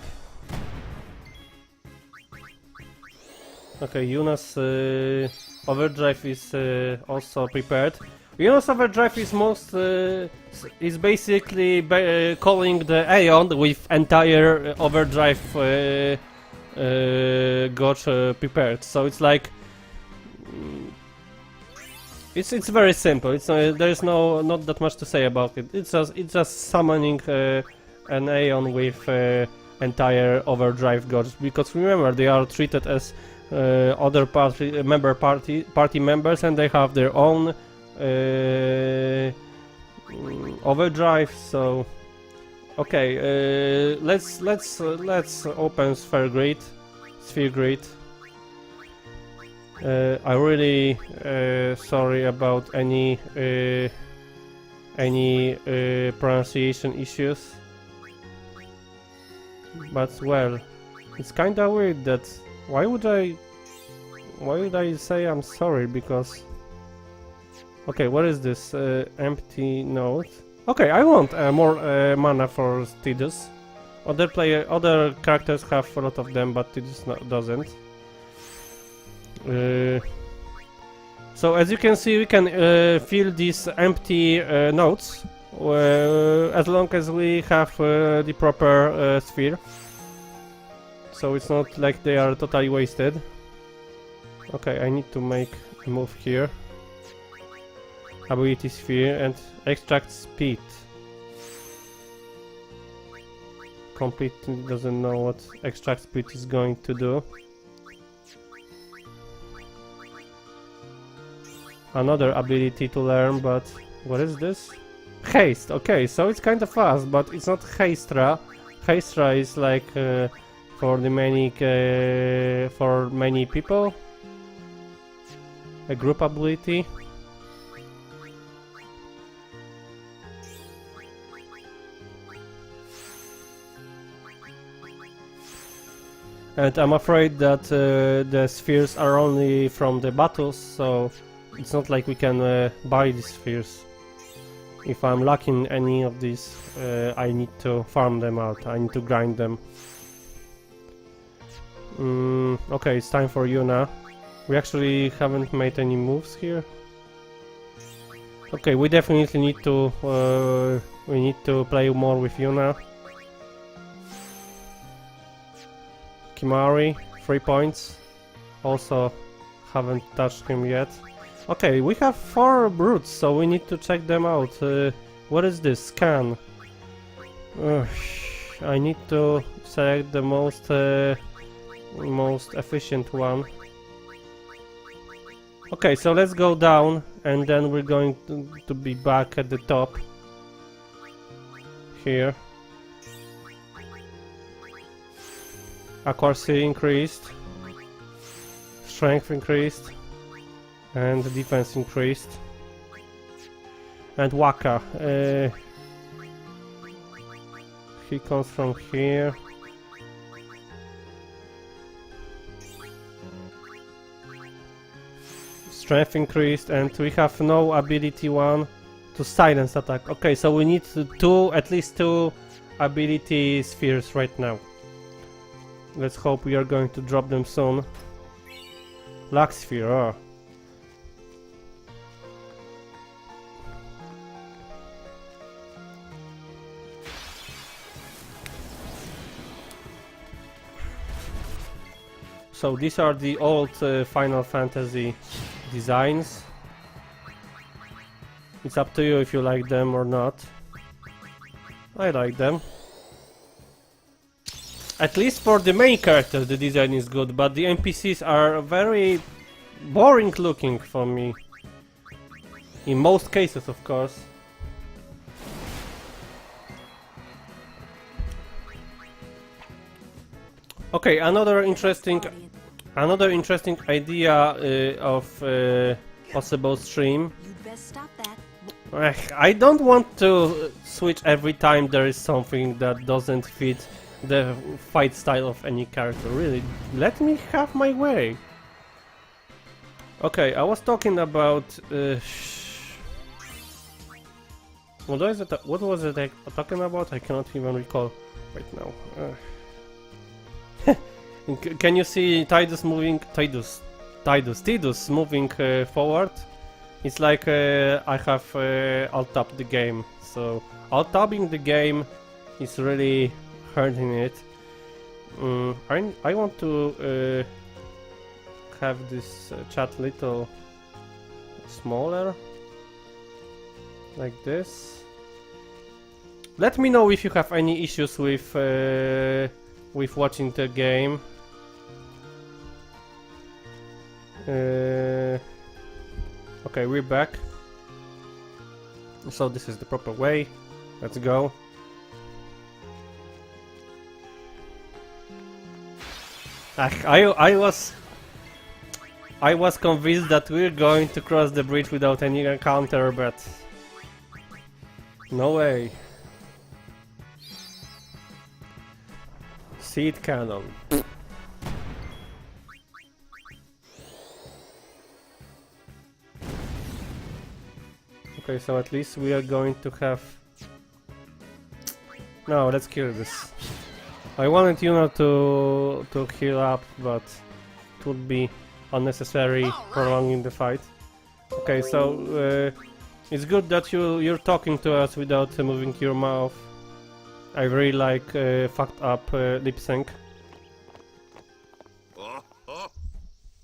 S1: Okay, Yuna's overdrive is also prepared. Yuna's overdrive is is basically calling the Aeon with entire overdrive got prepared. So it's like it's very simple. It's there's not that much to say about it. It's just summoning an Aeon with entire overdrive gods, because remember they are treated as other party members, and they have their own overdrive. So Okay, let's open sphere grid. Sphere grid. I really sorry about any pronunciation issues, but well, it's kinda weird that why would I say I'm sorry? Because okay, what is this empty note? Okay, I want more mana for Tidus. Other characters have a lot of them, but Tidus doesn't. So as you can see, we can fill these empty nodes as long as we have the proper sphere. So it's not like they are totally wasted. Okay, I need to make a move here. Ability sphere and extract speed. Completely doesn't know what extract speed is going to do. Another ability to learn, but what is this? Haste. Okay, so it's kind of fast, but it's not Hastra. Hastra is like for many people. A group ability. And I'm afraid that the spheres are only from the battles, so it's not like we can buy these spheres. If I'm lacking any of these, I need to farm them out, I need to grind them. Okay, it's time for Yuna. We actually haven't made any moves here. Okay, we definitely need to play more with Yuna. Kimari, 3 points. Also haven't touched him yet. Okay, we have 4 brutes, so we need to check them out. What is this? Scan. I need to select the most efficient one. Okay, so let's go down, and then we're going to be back at the top. Here. Accuracy increased. Strength increased. And defense increased. And Wakka. He comes from here. Strength increased, and we have no ability 1 to silence attack. Okay, so we need at least 2 ability spheres right now. Let's hope we are going to drop them soon. Luck sphere, oh. So these are the old Final Fantasy designs. It's up to you if you like them or not. I like them. At least for the main character the design is good, but the NPCs are very boring looking for me. In most cases, of course. Okay, another interesting idea of possible stream.
S2: You'd best stop that.
S1: I don't want to switch every time there is something that doesn't fit the fight style of any character. Really, let me have my way. Okay, I was talking about what was it talking about? I cannot even recall right now. Can you see Tidus moving? Tidus moving forward? It's like I have alt-tabbed the game, so alt-tabbing the game is really hurting it. I want to have this chat little smaller, like this. Let me know if you have any issues with watching the game. Okay, we're back. So this is the proper way. Let's go. I was convinced that we're going to cross the bridge without any encounter, but no way. Seed cannon. Okay, so at least we are going to have... No, let's kill this. I wanted Yuna to heal up, but it would be unnecessary prolonging the fight. Okay, so it's good that you're talking to us without moving your mouth. I really like fucked up lip sync.
S6: Oh, oh.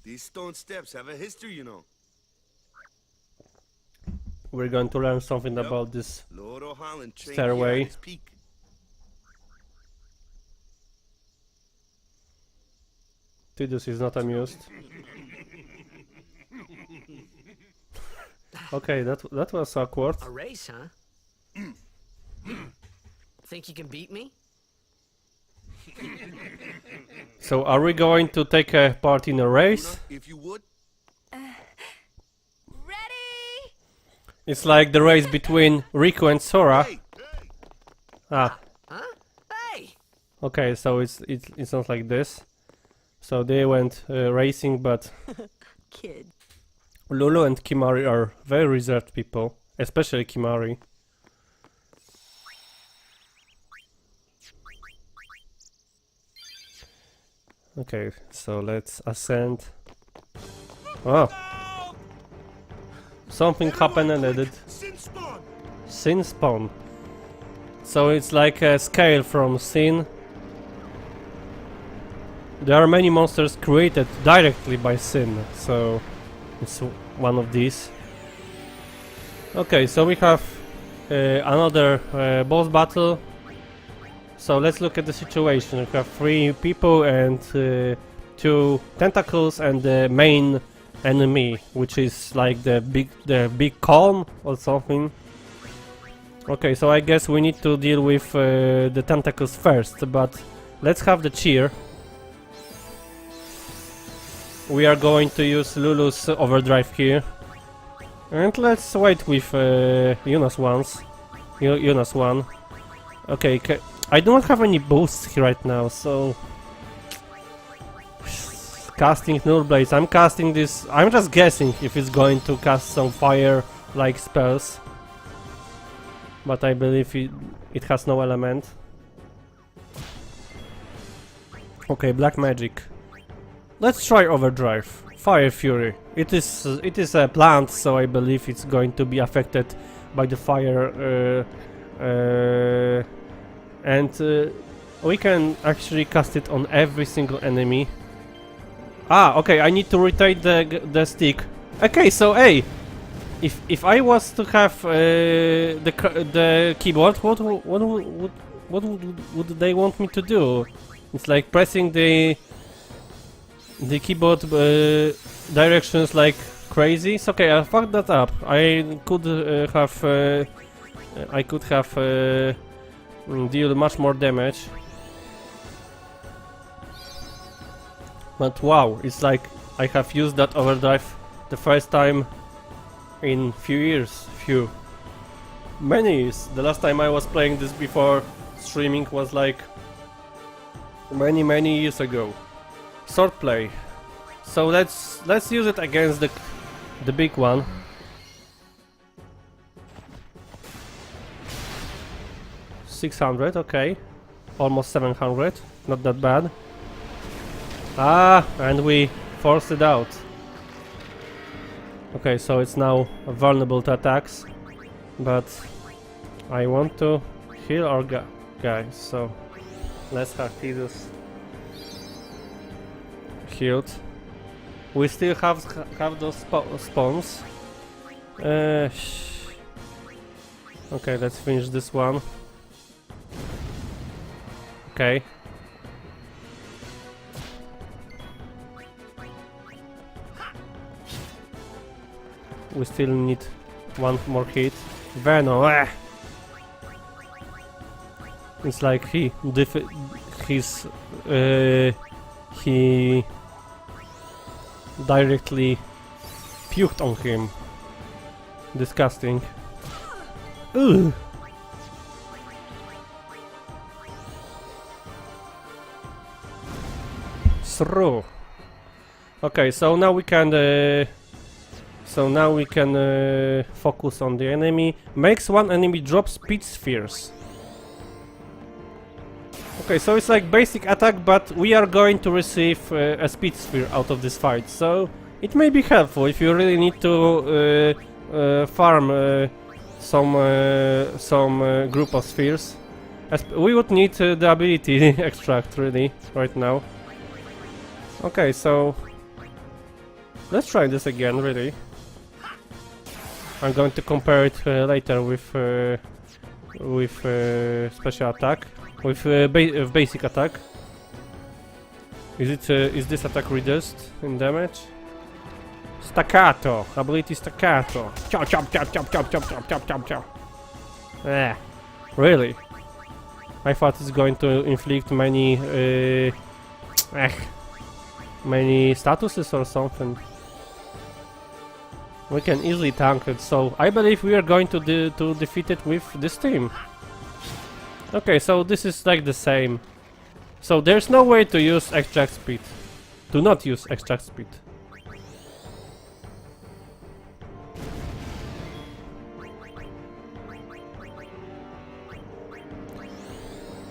S6: These stone steps have a history, you know.
S1: We're going to learn something
S6: Yep.
S1: about this
S6: Lord O'Holland trained
S1: Stairway.
S6: here at his peak.
S1: Tidus is not amused. Okay, that was awkward.
S4: A race, huh? Think you can beat me?
S1: So are we going to take a part in a race?
S6: Yuna, if you would.
S7: Ready?
S1: It's like the race between Riku and Sora.
S6: Hey,
S1: Ah,
S4: Huh? Hey!
S1: okay, so it's not like this. So they went racing, but
S2: Kid.
S1: Lulu and Kimari are very reserved people, especially Kimari. Okay, so let's ascend. Oh, something happened and it
S6: Sin spawn.
S1: Sin spawn. So it's like a scale from Sin. There are many monsters created directly by Sin, so it's one of these. Okay, so we have another boss battle. So let's look at the situation. We have 3 people and 2 tentacles and the main enemy, which is like the big calm or something. Okay, so I guess we need to deal with the tentacles first, but let's have the cheer. We are going to use Lulu's overdrive here. And let's wait with Yuna's ones. Yuna's one. Okay, I don't have any boosts right now, so... Casting Null Blades. I'm casting this... I'm just guessing if it's going to cast some fire-like spells. But I believe it has no element. Okay, Black Magic. Let's try Overdrive. Fire Fury. It is a plant, so I believe it's going to be affected by the fire. And we can actually cast it on every single enemy. Ah, okay. I need to rotate the stick. Okay, so hey, if I was to have the keyboard, what would they want me to do? It's like pressing the keyboard directions like crazy. It's okay, I fucked that up. I could have deal much more damage. But wow, it's like I have used that overdrive the first time in few years. Many years. The last time I was playing this before streaming was like many years ago. Swordplay. So let's use it against the big one. $600, okay. Almost 700. Not that bad. Ah, and we forced it out. Okay, so it's now vulnerable to attacks. But I want to heal our guys, so let's have Tidus healed. We still have those spawns. Okay, let's finish this one. Okay. We still need one more hit. Venom. Ah! It's like he he directly puked on him. Disgusting. Ugh. Through. Okay, so now we can focus on the enemy. Makes one enemy drop speed spheres. Okay, so it's like basic attack, but we are going to receive a speed sphere out of this fight, so it may be helpful if you really need to farm some group of spheres. We would need the ability extract really right now. Okay, so let's try this again. Really, I'm going to compare it later with special attack, with basic attack. Is this attack reduced in damage? Staccato, ability staccato. Chop chop chop chop chop chop chop chop chop chop. Really? I thought it's going to inflict many many statuses or something. We can easily tank it, so I believe we are going to defeat it with this team. Okay, so this is like the same. So there's no way to use extract speed. Do not use extract speed.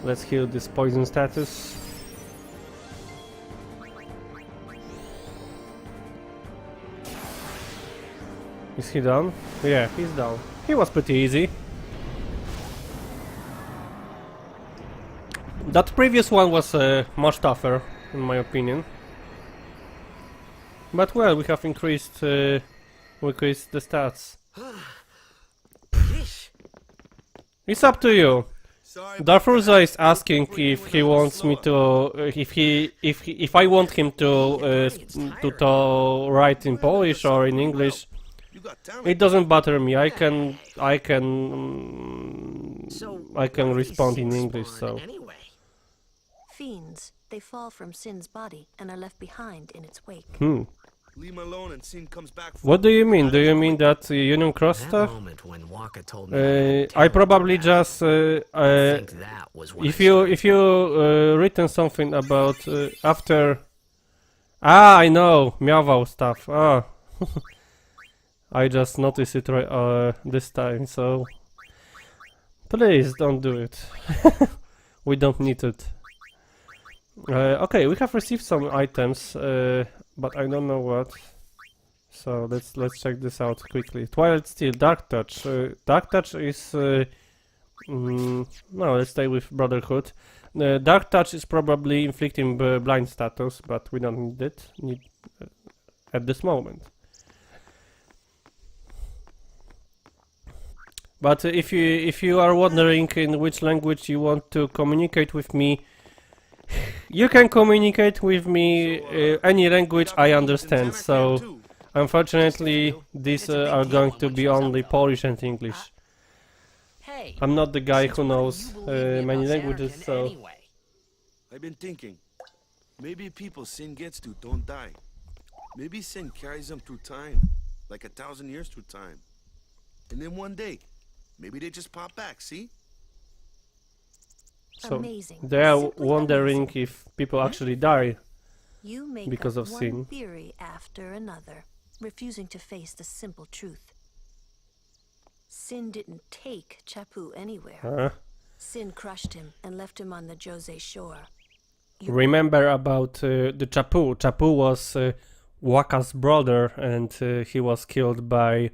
S1: Let's heal this poison status. Is he down? Yeah, he's down. He was pretty easy. That previous one was much tougher, in my opinion. But well, we have increased the stats. It's up to you. Darfurza is asking if he wants me to, if I want him to write in Polish or in English. It doesn't bother me. I can respond in English. So.
S2: Fiends, they fall from Sin's body and are left behind in its wake.
S6: Leave him alone and Sin comes back.
S1: What do you mean? Do you mean that Union Cross stuff? I probably just if you written something about after. I know Miawał stuff. I just noticed it right this time. So please don't do it. We don't need it. Okay, we have received some items, but I don't know what. So let's check this out quickly. Twilight Steel, Dark Touch. Dark Touch is no. Let's stay with Brotherhood. Dark Touch is probably inflicting blind status, but we don't need it at this moment. But if you are wondering in which language you want to communicate with me, you can communicate with me any language I understand. So unfortunately, these are going to be only Polish and English. I'm not the guy who knows many languages, so.
S6: I've been thinking, maybe people Sin gets to don't die. Maybe Sin carries them through time, like 1,000 years through time. And then one day, maybe they just pop back, see?
S1: So
S2: Amazing.
S1: they are
S2: Simply
S1: wondering
S2: amazing.
S1: if people actually die.
S2: You make
S1: because
S2: up
S1: of
S2: one
S1: Sin.
S2: theory after another, refusing to face the simple truth. Sin didn't take Chapu anywhere. Sin crushed him and left him on the Jose shore.
S1: Remember about the Chapu. Chapu was Wakka's brother, and he was killed by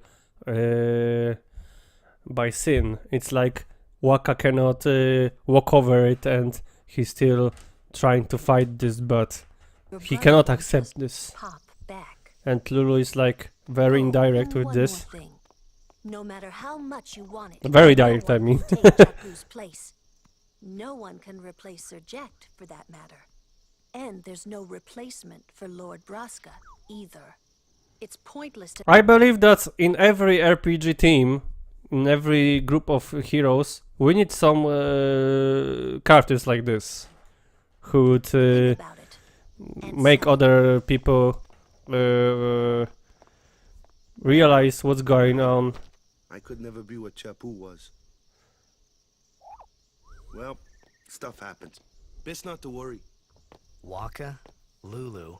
S1: Sin. It's like Wakka cannot walk over it, and he's still trying to fight this, but
S2: Your
S1: he
S2: brother
S1: cannot
S2: will
S1: accept
S2: just
S1: this.
S2: Pop back.
S1: And Lulu is like very
S2: Oh,
S1: indirect
S2: and
S1: with
S2: one
S1: this.
S2: more thing. No matter how much you want it,
S1: Very
S2: no
S1: direct,
S2: one
S1: I mean.
S2: can take Chapu's place. No one can replace Sir Jekt, for that matter. And there's no replacement for Lord Braska, either. It's pointless to...
S1: I believe that in every RPG team, in every group of heroes, we need some characters like this, who would
S2: Think about it.
S1: make other people realize what's going on.
S6: I could never be what Chapu was. Well, stuff happens. Best not to worry.
S4: Wakka, Lulu,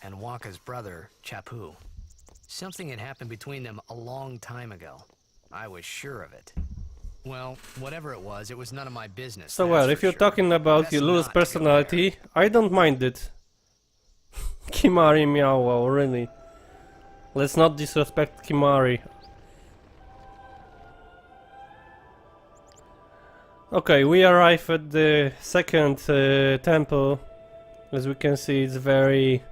S4: and Wakka's brother, Chapu. Something had happened between them a long time ago. I was sure of it. Well, whatever it was none of my business.
S1: So
S4: that's
S1: well,
S4: for
S1: if you're
S4: sure.
S1: talking about
S4: Best
S1: Lulu's
S4: not to go
S1: personality, I don't mind it. Kimari meow wow, really. Let's not disrespect Kimari. Okay, we arrive at the second temple. As we can see, it's very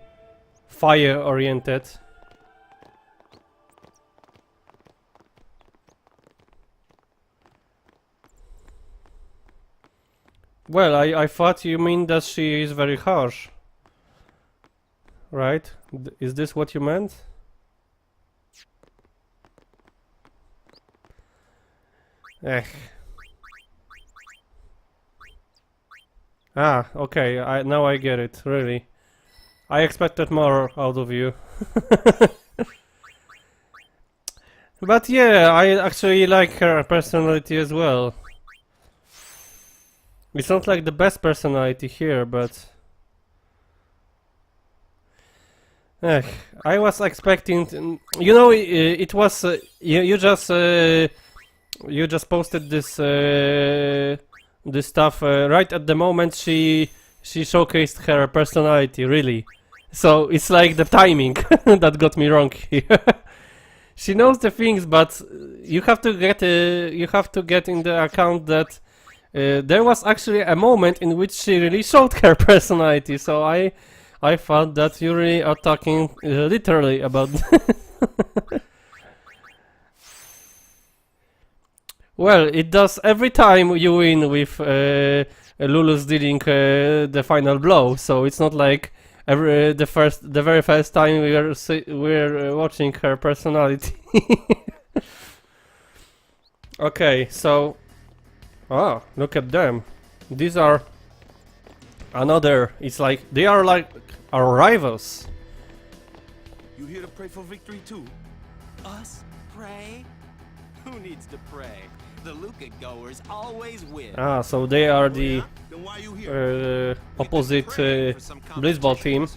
S1: fire oriented. Well, I thought you mean that she is very harsh. Right? Is this what you meant? Eh. Ah, okay, now I get it, really. I expected more out of you. But yeah, I actually like her personality as well. It's not like the best personality here, but... I was expecting... you know, it was... you just posted this... this stuff right at the moment she showcased her personality, really. So it's like the timing that got me wrong here. She knows the things, but you have to get in the account that there was actually a moment in which she really showed her personality. So I thought that you really are talking literally about. Well, it does every time you win with Lulu's dealing the final blow. So it's not like the very first time we're watching her personality. Okay, so look at them. These are another. It's like they are like our rivals.
S6: You here to pray for victory too?
S3: Us? Pray? Who needs to pray? The Luca goers always win.
S1: So they are the
S6: Then why you here?
S1: opposite Blitzball team.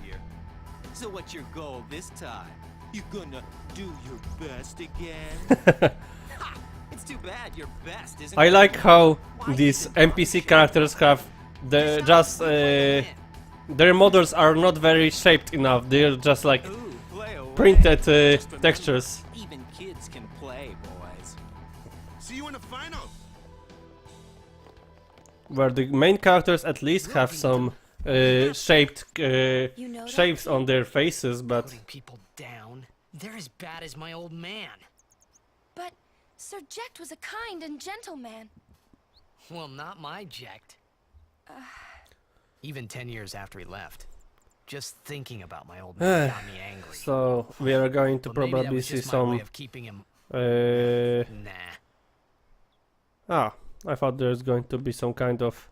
S3: So what's your goal this time? You gonna do your best again? Ha! It's too bad your best isn't
S1: I like
S3: good.
S1: how
S3: Why
S1: these
S3: isn't
S1: NPC characters have the just their models are not very shaped enough. They're just like
S3: Ooh, play away.
S1: printed
S3: Just remember,
S1: textures.
S3: Even kids can play, boys.
S6: See you in the finals.
S1: Where the main characters at least have some shaped
S2: You know that?
S1: shapes on their faces, but
S4: Putting people down. They're as bad as my old man.
S7: But Sir Jecht was a kind and gentle man.
S4: Well, not my Jecht. Even 10 years after he left. Just thinking about my old man got me angry.
S1: so we are going to
S4: But maybe that
S1: probably
S4: was
S1: see
S4: just my
S1: some.
S4: way of keeping him.
S1: Nah. I thought there's going to be some kind of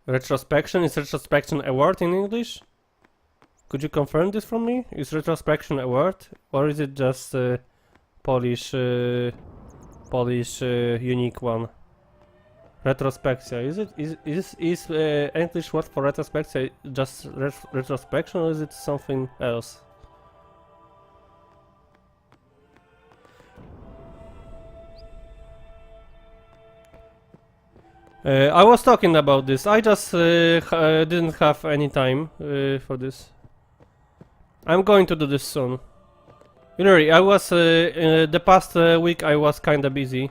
S1: retrospection. Is retrospection a word in English? Could you confirm this from me? Is retrospection a word, or is it just Polish unique one? Retrospectia. Is English word for retrospectia just retrospection, or is it something else? I was talking about this. I just didn't have any time for this. I'm going to do this soon. Really, I was the past week I was kinda busy,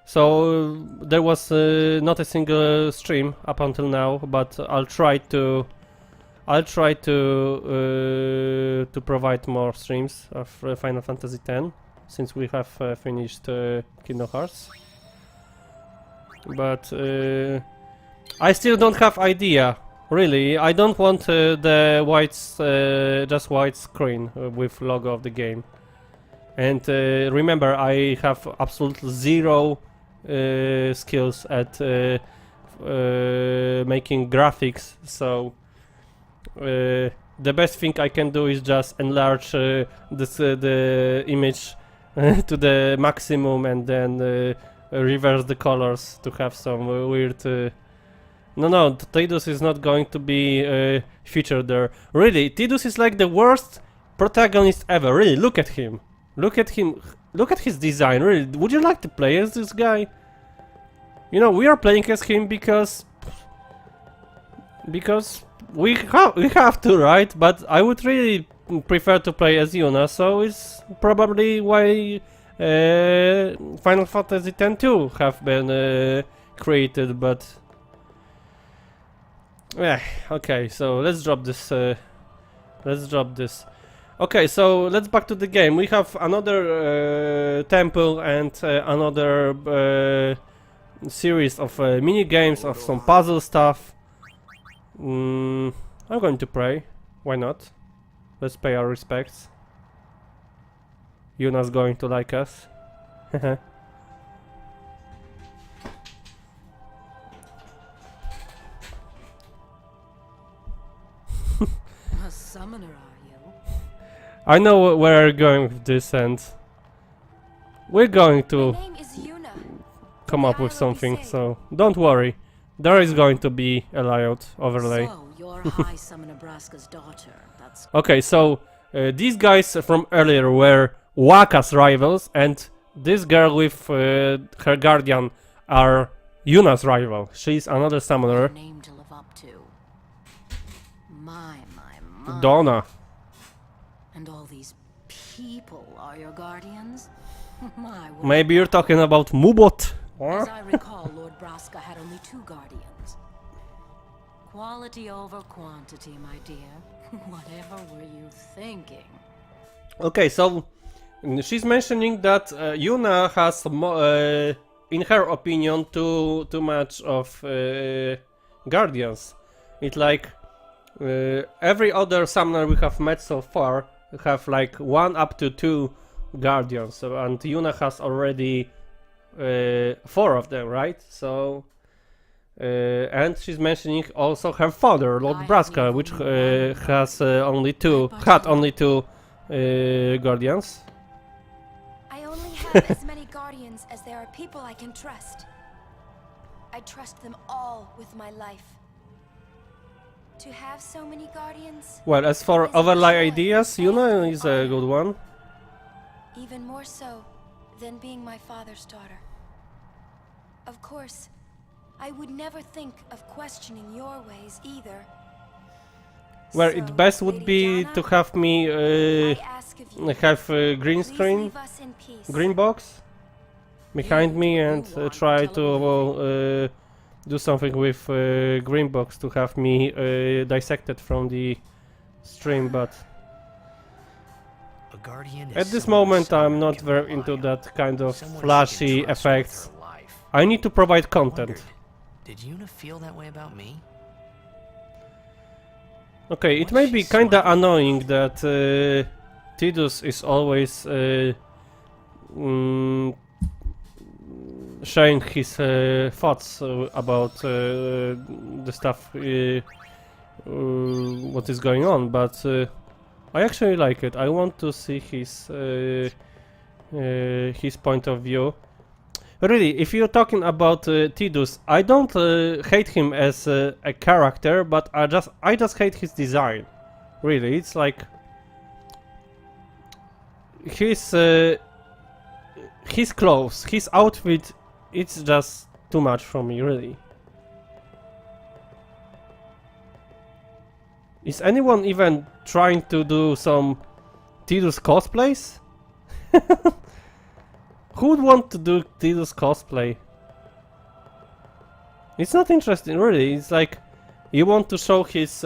S1: so there was not a single stream up until now. But I'll try to provide more streams of Final Fantasy X since we have finished Kingdom Hearts. But I still don't have idea. Really, I don't want the just white screen with logo of the game. And remember, I have absolutely zero skills at making graphics. So the best thing I can do is just enlarge the image to the maximum and then reverse the colors to have some weird... No, Tidus is not going to be featured there. Really, Tidus is like the worst protagonist ever. Really, look at him. Look at him. Look at his design. Really, would you like to play as this guy? You know, we are playing as him because we have to, right? But I would really prefer to play as Yuna, so it's probably why Final Fantasy X-2 have been created, but yeah, okay, so let's drop this. Okay, so let's back to the game. We have another temple and another series of mini games of some puzzle stuff. I'm going to pray. Why not? Let's pay our respects. Yuna's going to like us.
S7: A summoner, are you?
S1: I know where we're going with this, and we're going to
S7: My name is Yuna.
S1: come up with something, so don't worry. There is going to be a layout overlay.
S7: So, you're High Summoner Braska's daughter. That's
S1: Okay, so these guys from earlier were Wakka's rivals, and this girl with her guardian are Yuna's rival. She's another
S7: a
S1: summoner,
S7: name to live up to. My.
S1: Donna.
S7: And all these people are your guardians? My word.
S1: Maybe you're talking about Mubot.
S7: As I recall, Lord Braska had only 2 guardians. Quality over quantity, my dear. Whatever were you thinking?
S1: Okay, so she's mentioning that Yuna has, in her opinion, too much of guardians. It's like every other summoner we have met so far have like 1 up to 2 guardians, so, and Yuna has already 4 of them, right? So, and she's mentioning also her father, Lord Braska, which has had only two guardians.
S7: I only have as many guardians as there are people I can trust. I trust them all with my life. To have so many guardians,
S1: Well, as for overlay ideas, Yuna is a good one.
S7: even more so than being my father's daughter. Of course, I would never think of questioning your ways either.
S1: Well,
S7: So,
S1: it best would
S7: Lady
S1: be
S7: Donna,
S1: to have me
S7: I ask of you,
S1: have a green
S7: please
S1: screen,
S7: leave us in peace.
S1: green box behind me, and try to do something with green box to have me dissected from the stream, but
S4: A guardian is
S1: at this
S4: someone
S1: moment I'm
S4: someone
S1: not
S4: can
S1: very
S4: rely
S1: into
S4: on.
S1: that kind of
S4: Someone she can
S1: flashy
S4: trust with
S1: effects.
S4: her life.
S1: I need to provide content.
S4: Wondered, did Yuna feel that way about me?
S1: Okay, it
S4: What's
S1: may
S4: she
S1: be kinda
S4: smiling
S1: annoying that Tidus is always sharing his thoughts about the stuff, what is going on, but I actually like it. I want to see his point of view. Really, if you're talking about Tidus, I don't hate him as a character, but I just hate his design. Really, it's like his clothes, his outfit, it's just too much for me, really. Is anyone even trying to do some Tidus cosplays? Who would want to do Tidus cosplay? It's not interesting, really. It's like you want to show his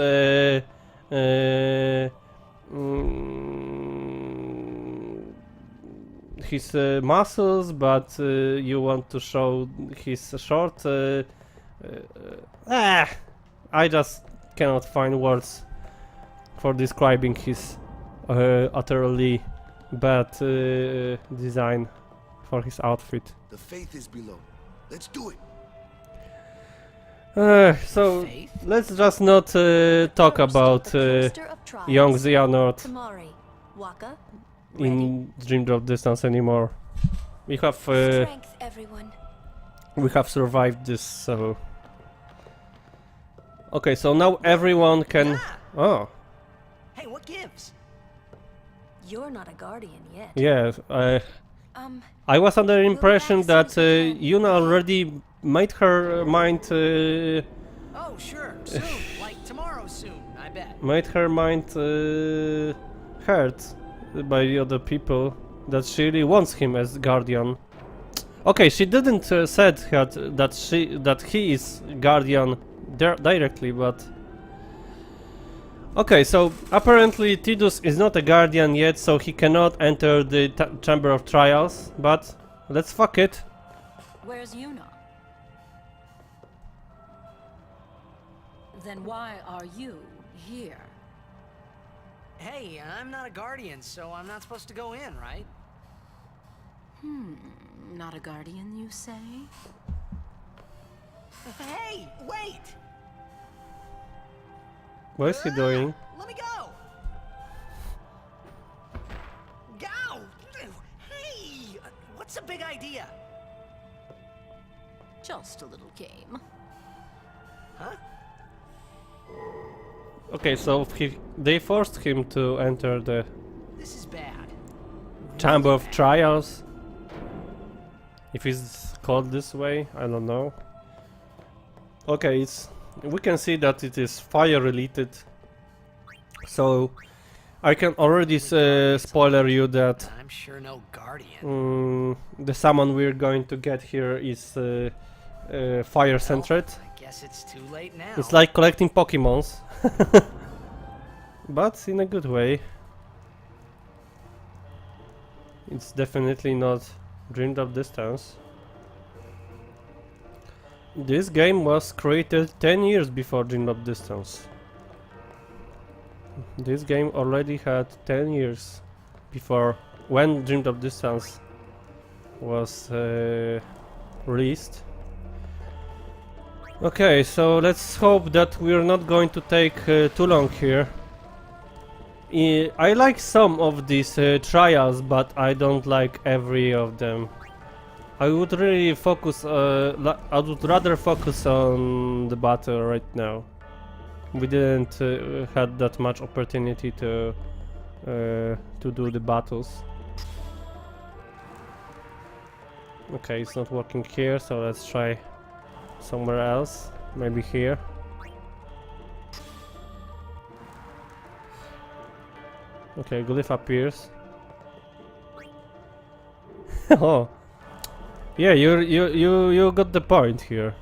S1: muscles, but you want to show his short. I just cannot find words for describing his utterly bad design for his outfit.
S6: The faith is below. Let's do it.
S1: So
S4: Faith?
S1: let's just not talk about
S2: Cluster of tribes.
S1: young Xehanort
S2: Tamari, Wakka,
S1: in Dream Drop Distance anymore. We have
S7: Strength, everyone.
S1: survived this, so okay. So now everyone can.
S4: Yeah.
S1: Oh,
S4: Hey, what gives?
S2: you're not a guardian yet.
S1: yeah.
S7: Um,
S1: I was under the impression that
S7: back soon.
S1: Yuna already made her mind.
S4: Oh, sure. Soon. Like tomorrow soon, I bet.
S1: Made her mind hurt by the other people that she really wants him as guardian. Okay, she didn't said that he is guardian directly, but okay. So apparently Tidus is not a guardian yet, so he cannot enter the chamber of trials. But let's fuck it.
S8: Where's Yuna? Then why are you here?
S4: Hey, I'm not a guardian, so I'm not supposed to go in, right?
S8: Not a guardian, you say?
S4: Hey, wait!
S1: What is he doing?
S4: Let me go! Go! Hey! What's the big idea?
S8: Just a little game.
S4: Huh?
S1: Okay, so they forced him to enter the
S4: This is bad.
S1: chamber of trials. If it's called this way, I don't know. Okay, we can see that it is fire related. So I can already spoiler you that
S4: I'm sure no guardian.
S1: the summon we're going to get here is fire centered.
S4: I guess it's too late now.
S1: It's like collecting Pokemons, but in a good way. It's definitely not Dream Drop Distance. This game was created 10 years before Dream Drop Distance. This game already had 10 years before when Dream Drop Distance was released. Okay, so let's hope that we're not going to take too long here. I like some of these trials, but I don't like every of them. I would really focus. I would rather focus on the battle right now. We didn't had that much opportunity to do the battles. Okay, it's not working here, so let's try somewhere else. Maybe here. Okay, glyph appears. Oh, yeah, you got the point here.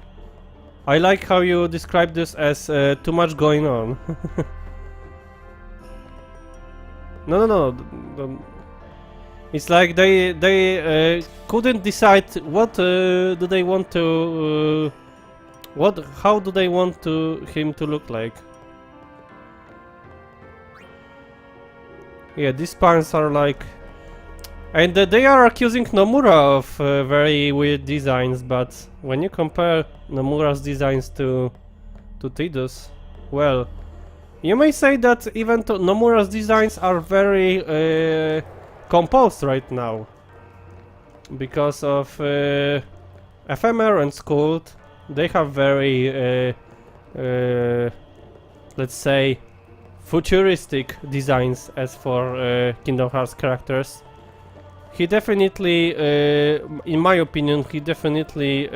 S1: I like how you describe this as too much going on. No. It's like they couldn't decide what do they want to how do they want him to look like. Yeah, these pants are like, and they are accusing Nomura of very weird designs, but when you compare Nomura's designs to Tidus, well, you may say that even Nomura's designs are very composed right now, because of FMR and Skult. They have very let's say futuristic designs as for Kingdom Hearts characters. He definitely, in my opinion, he definitely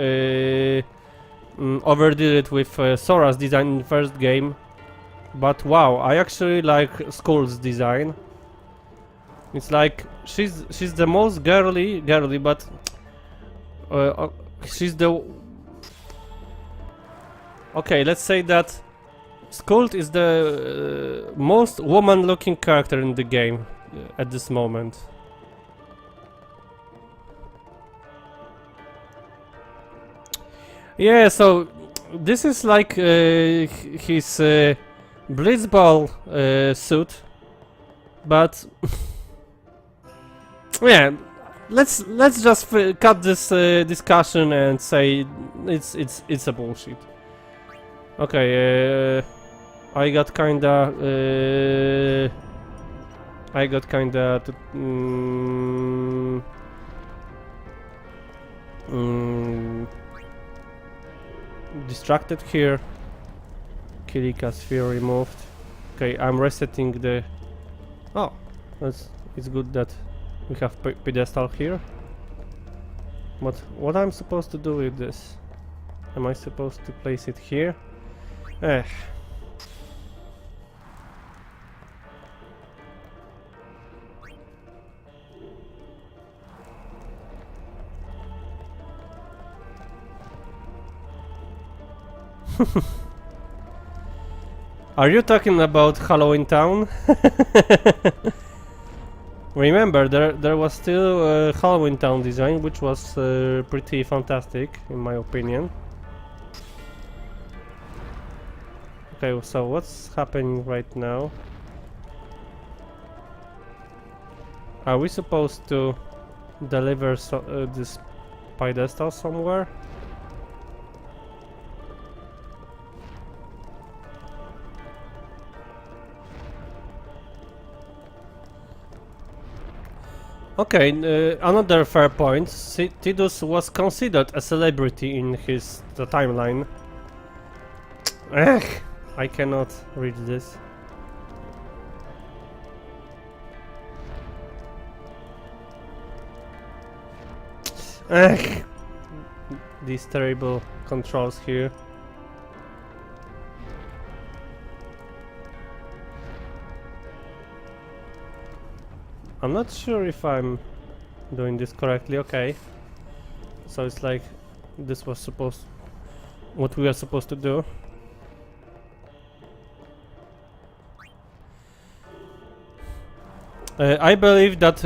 S1: overdid it with Sora's design in the first game. But wow, I actually like Skull's design. It's like she's the most girly, but she's the okay. Let's say that Skuld is the most woman-looking character in the game at this moment. Yeah, so this is like his Blitzball suit, but yeah, let's just cut this discussion and say it's a bullshit. Okay, I got kinda distracted here. Kilika sphere removed. Okay, I'm resetting the... Oh, it's good that we have pedestal here. But what I'm supposed to do with this? Am I supposed to place it here? Eh. Are you talking about Halloween Town? Remember, there was still Halloween Town design, which was pretty fantastic, in my opinion. Okay, so what's happening right now? Are we supposed to deliver this pedestal somewhere? Okay, another fair point. Tidus was considered a celebrity in the timeline. Ugh, I cannot read this. Ugh, these terrible controls here. I'm not sure if I'm doing this correctly. Okay, so it's like this was what we are supposed to do. I believe that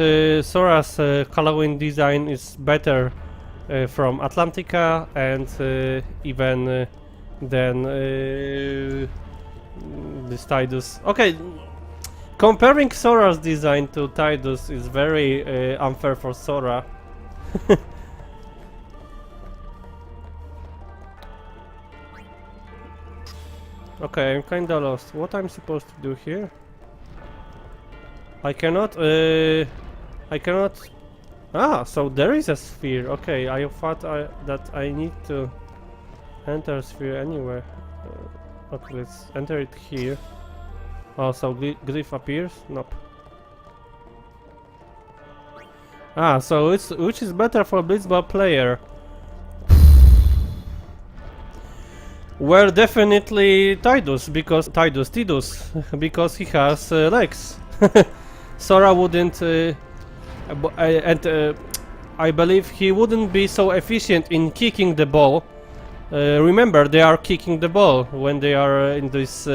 S1: Sora's Halloween design is better from Atlantica and even than this Tidus. Okay. Comparing Sora's design to Tidus is very unfair for Sora. Okay, I'm kinda lost. What I'm supposed to do here? I cannot. Ah, so there is a sphere. Okay, I thought that I need to enter a sphere anywhere. Okay, let's enter it here. Also, glyph appears? Nope. Ah, so which is better for Blitzball player? Well, definitely Tidus, because because he has legs. Sora wouldn't, I believe he wouldn't be so efficient in kicking the ball. Remember, they are kicking the ball when they are in this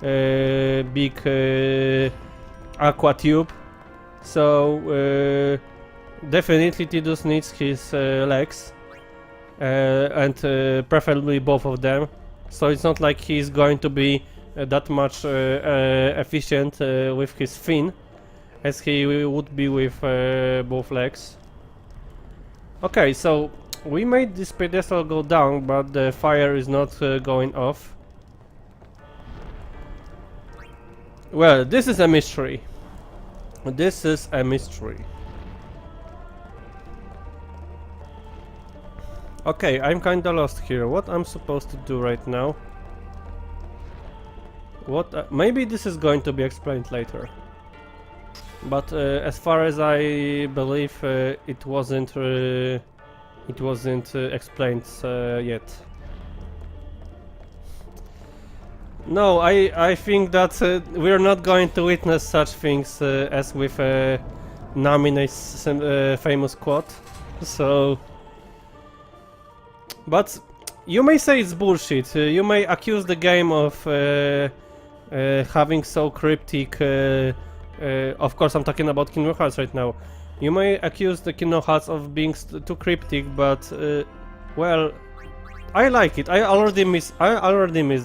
S1: big aqua tube, so definitely Tidus needs his legs, and preferably both of them, so it's not like he's going to be that much efficient with his fin as he would be with both legs. Okay, so we made this pedestal go down, but the fire is not going off. Well, this is a mystery. This is a mystery. Okay, I'm kinda lost here. What I'm supposed to do right now? What? Maybe this is going to be explained later. But as far as I believe, it wasn't explained yet. No, I think that we're not going to witness such things as with Namine's famous quote. So, but you may say it's bullshit. You may accuse the game of having so cryptic. Of course, I'm talking about Kingdom Hearts right now. You may accuse the Kingdom Hearts of being too cryptic, but well. I like it. I already miss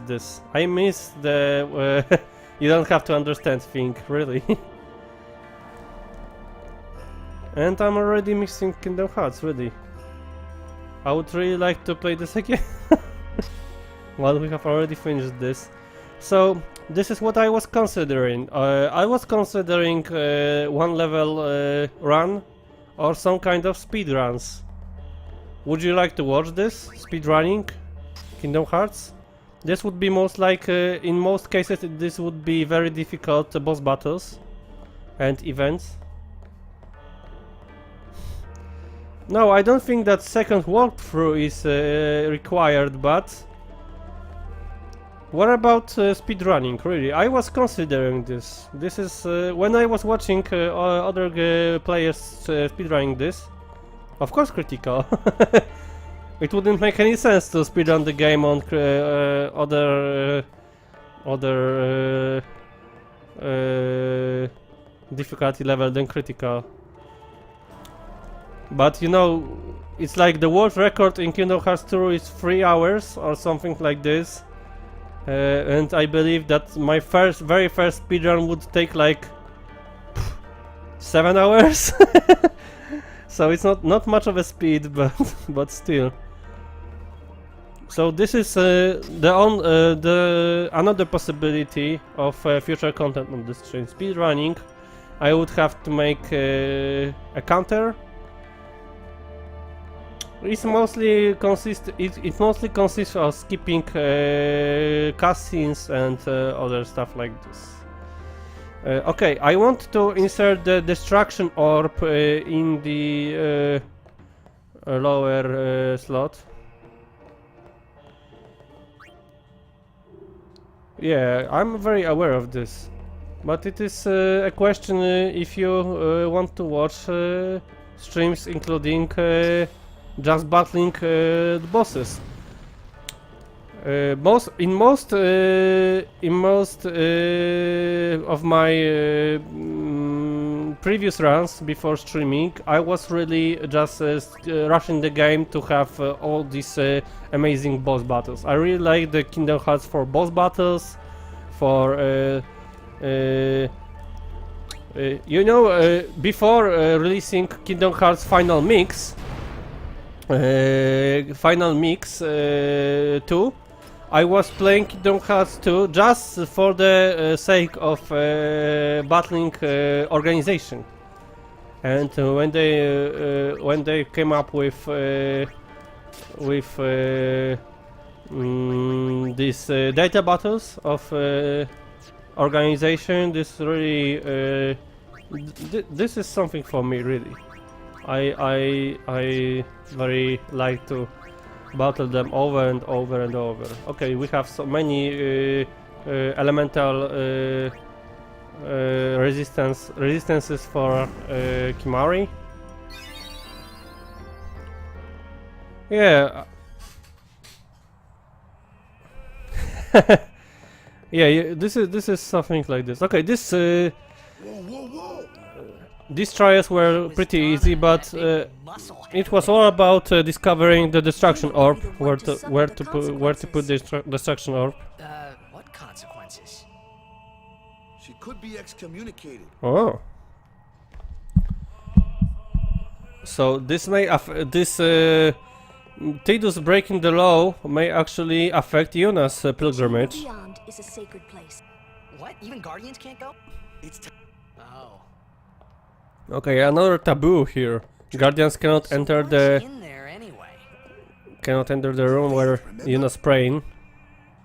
S1: this. I miss the you don't have to understand thing, really. And I'm already missing Kingdom Hearts, really. I would really like to play this again. Well, we have already finished this. So, this is what I was considering. I was considering one level run or some kind of speed runs. Would you like to watch this? Speed running? Kingdom Hearts? This would be most like, in most cases, this would be very difficult boss battles and events. No, I don't think that second walkthrough is required, but what about speedrunning? Really, I was considering this. This is when I was watching other players speedrunning this. Of course, critical. It wouldn't make any sense to speedrun the game on other difficulty level than critical. But you know, it's like the world record in Kingdom Hearts 2 is 3 hours or something like this. And I believe that my very first speedrun would take like 7 hours. So it's not much of a speed, but still. So this is another possibility of future content on this stream. Speedrunning, I would have to make a counter. It mostly consists of skipping cutscenes and other stuff like this. Okay, I want to insert the destruction orb in the lower slot. Yeah, I'm very aware of this, but it is a question if you want to watch streams including just battling the bosses. Most of my previous runs before streaming, I was really just rushing the game to have all these amazing boss battles. I really like the Kingdom Hearts 4 boss battles, for you know, before releasing Kingdom Hearts Final Mix 2, I was playing Kingdom Hearts 2 just for the sake of battling organization. And when they came up with these data battles of organization, this really this is something for me, really. I very like to battle them over and over and over. Okay, we have so many elemental resistances for Kimahri. Yeah. Yeah, this is something like this. Okay, this these trials were pretty easy, but it was all about discovering the destruction orb, where to put the destruction orb.
S4: What consequences?
S6: She could be excommunicated.
S1: Oh. So this may Tidus breaking the law may actually affect Yuna's pilgrimage.
S2: Beyond is a sacred place.
S4: What? Even Guardians can't go?
S6: It's
S4: Oh.
S1: Okay, another taboo here. Guardians cannot enter the
S4: in there anyway?
S1: room where Yuna's praying.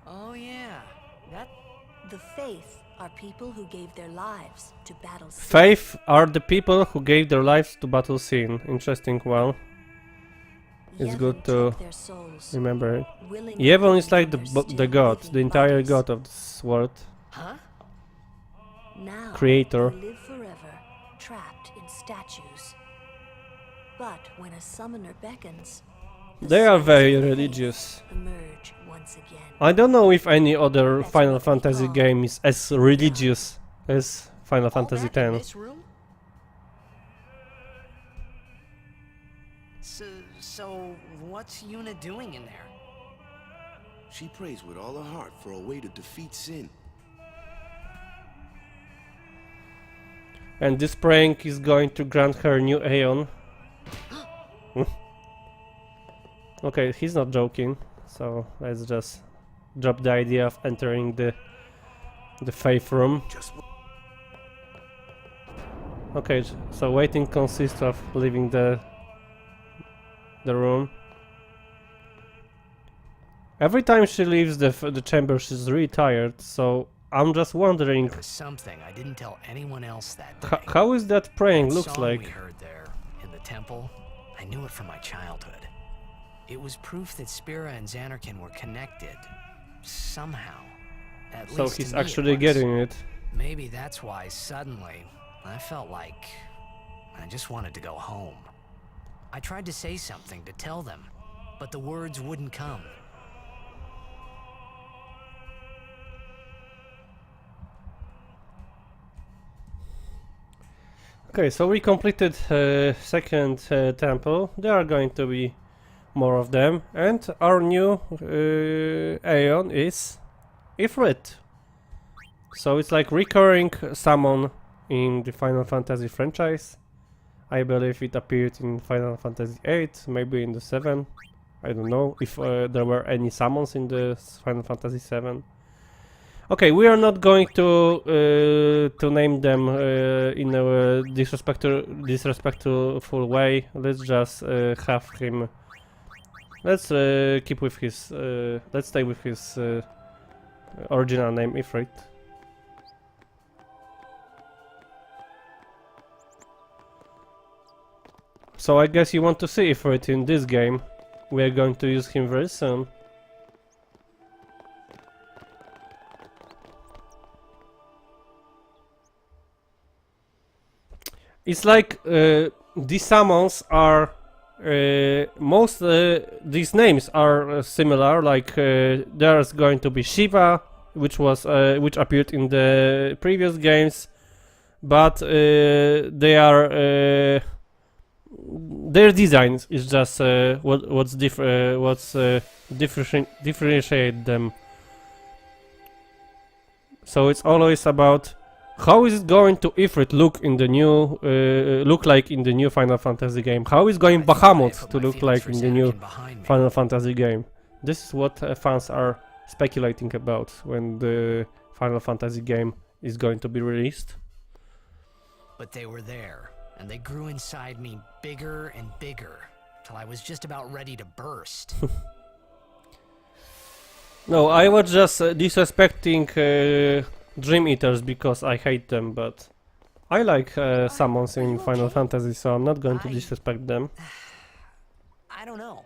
S4: Oh yeah. That
S2: The Faith are people who gave their lives to battle sin.
S1: Faith are the people who gave their lives to battle sin. Interesting, well, it's
S2: Yevon
S1: good to
S2: took their souls,
S1: remember it.
S2: willingly
S1: Yevon is like
S2: giving their
S1: the
S2: still
S1: god,
S2: living
S1: the entire
S2: bodies.
S1: god of this world.
S4: huh?
S2: Now
S1: Creator.
S2: they live forever, trapped in statues. But when a summoner beckons, the
S1: They are
S2: souls
S1: very
S2: of the
S1: religious.
S2: faith emerge once again.
S1: I don't know if any other Final Fantasy game is as religious as Final Fantasy
S4: All that in
S1: X.
S4: this room? So what's Yuna doing in there?
S6: She prays with all her heart for a way to defeat sin.
S1: And this praying is going to grant her new Aeon. Okay, he's not joking, so let's just dropped the idea of entering the faith room.
S6: Just
S1: Okay, so waiting consists of leaving the room. Every time she leaves the chamber, she's really tired. So I'm just wondering,
S4: There was something I didn't tell anyone else that day.
S1: how is that praying
S4: That
S1: looks
S4: song
S1: like?
S4: we heard there in the temple, I knew it from my childhood. It was proof that Spira and Xanarkin were connected somehow. At
S1: So
S4: least to
S1: he's
S4: me it
S1: actually
S4: was.
S1: getting it.
S4: Maybe that's why suddenly I felt like I just wanted to go home. I tried to say something to tell them, but the words wouldn't come.
S1: Okay, so we completed second temple. There are going to be more of them, and our new Aeon is Ifrit. So it's like recurring summon in the Final Fantasy franchise. I believe it appeared in Final Fantasy 8, maybe in the 7. I don't know if there were any summons in the Final Fantasy 7. Okay, we are not going to name them in a disrespectful way. Let's just have him. Let's keep with his. Let's stay with his original name, Ifrit. So I guess you want to see Ifrit in this game. We are going to use him very soon. It's like these summons are most these names are similar. Like there's going to be Shiva, which appeared in the previous games, but they are their designs is just what's differentiate them. So it's always about how is it going to Ifrit look in the new look like in the new Final Fantasy game? How is going Bahamut to look like in the new Final Fantasy game? This is what fans are speculating about when the Final Fantasy game is going to be released.
S4: But they were there, and they grew inside me bigger and bigger, till I was just about ready to burst.
S1: No, I was just disrespecting Dream Eaters because I hate them, but I like summons in Final Fantasy, so I'm not going to disrespect them.
S4: I don't know.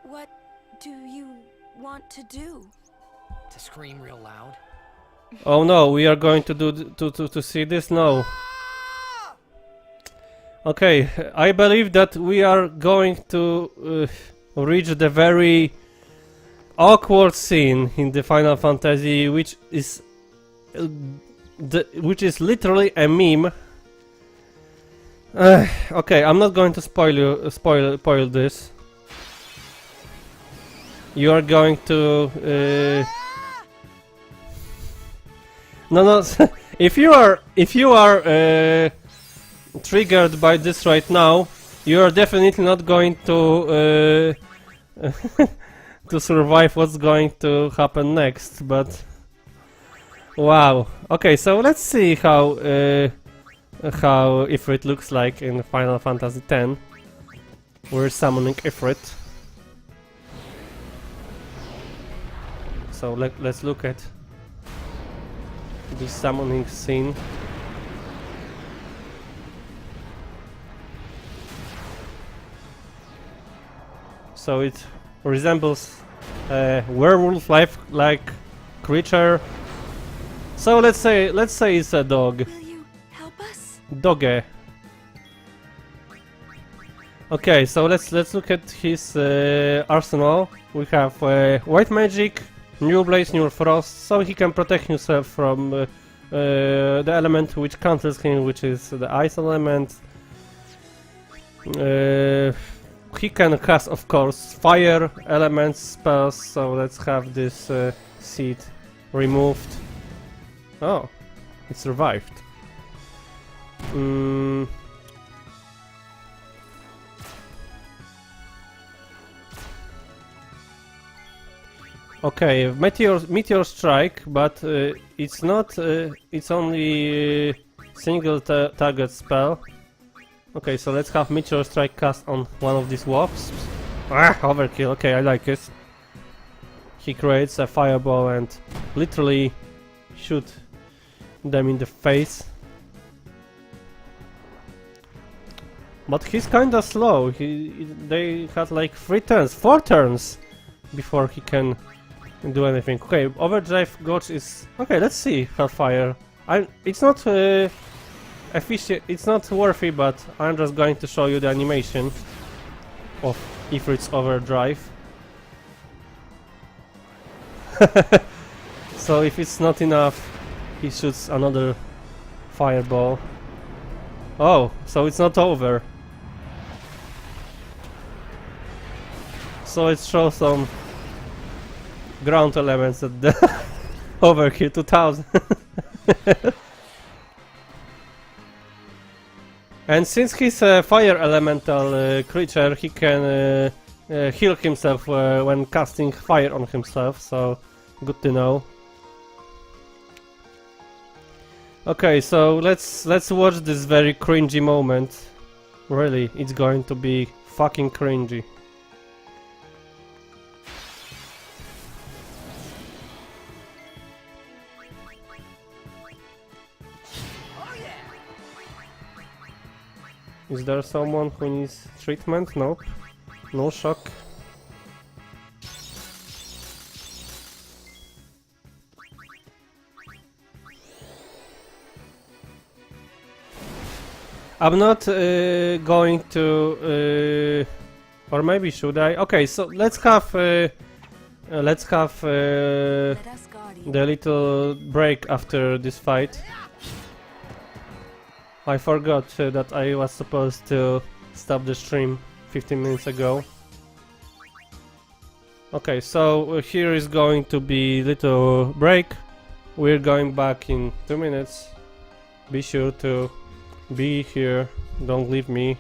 S7: What do you want to do?
S4: To scream real loud?
S1: Oh no, we are going to do to see this? No. Okay, I believe that we are going to reach the very awkward scene in the Final Fantasy, which is literally a meme. Okay, I'm not going to spoil this. You are going to no. if you are triggered by this right now, you are definitely not going to to survive what's going to happen next, but wow. Okay, so let's see how Ifrit looks like in Final Fantasy X. We're summoning Ifrit. So let's look at this summoning scene. So it resembles a werewolf-like creature. So let's say it's a dog.
S7: Will you help us?
S1: Doge. Okay, so let's look at his arsenal. We have white magic, new blaze, new frost, so he can protect himself from the element which counters him, which is the ice element. He can cast, of course, fire elements spells, so let's have this seed removed. Oh, it survived. Okay, meteor strike, but it's not. It's only single target spell. Okay, so let's have meteor strike cast on one of these wasps. Ah, overkill. Okay, I like it. He creates a fireball and literally shoot them in the face. But he's kinda slow. They had like 4 turns before he can do anything. Okay, overdrive gauge is okay. Let's see Hellfire. It's not efficient. It's not worthy, but I'm just going to show you the animation of Ifrit's overdrive. So if it's not enough, he shoots another fireball. Oh, so it's not over. So it shows some ground elements at the overkill 2000. And since he's a fire elemental creature, he can heal himself when casting fire on himself, so good to know. Okay, so let's watch this very cringy moment. Really, it's going to be fucking cringy. Is there someone who needs treatment? Nope. No shock. I'm not going to, or maybe should I? Okay, so let's have the little break after this fight. I forgot that I was supposed to stop the stream 15 minutes ago. Okay, so here is going to be little break. We're going back in 2 minutes. Be sure to be here. Don't leave me.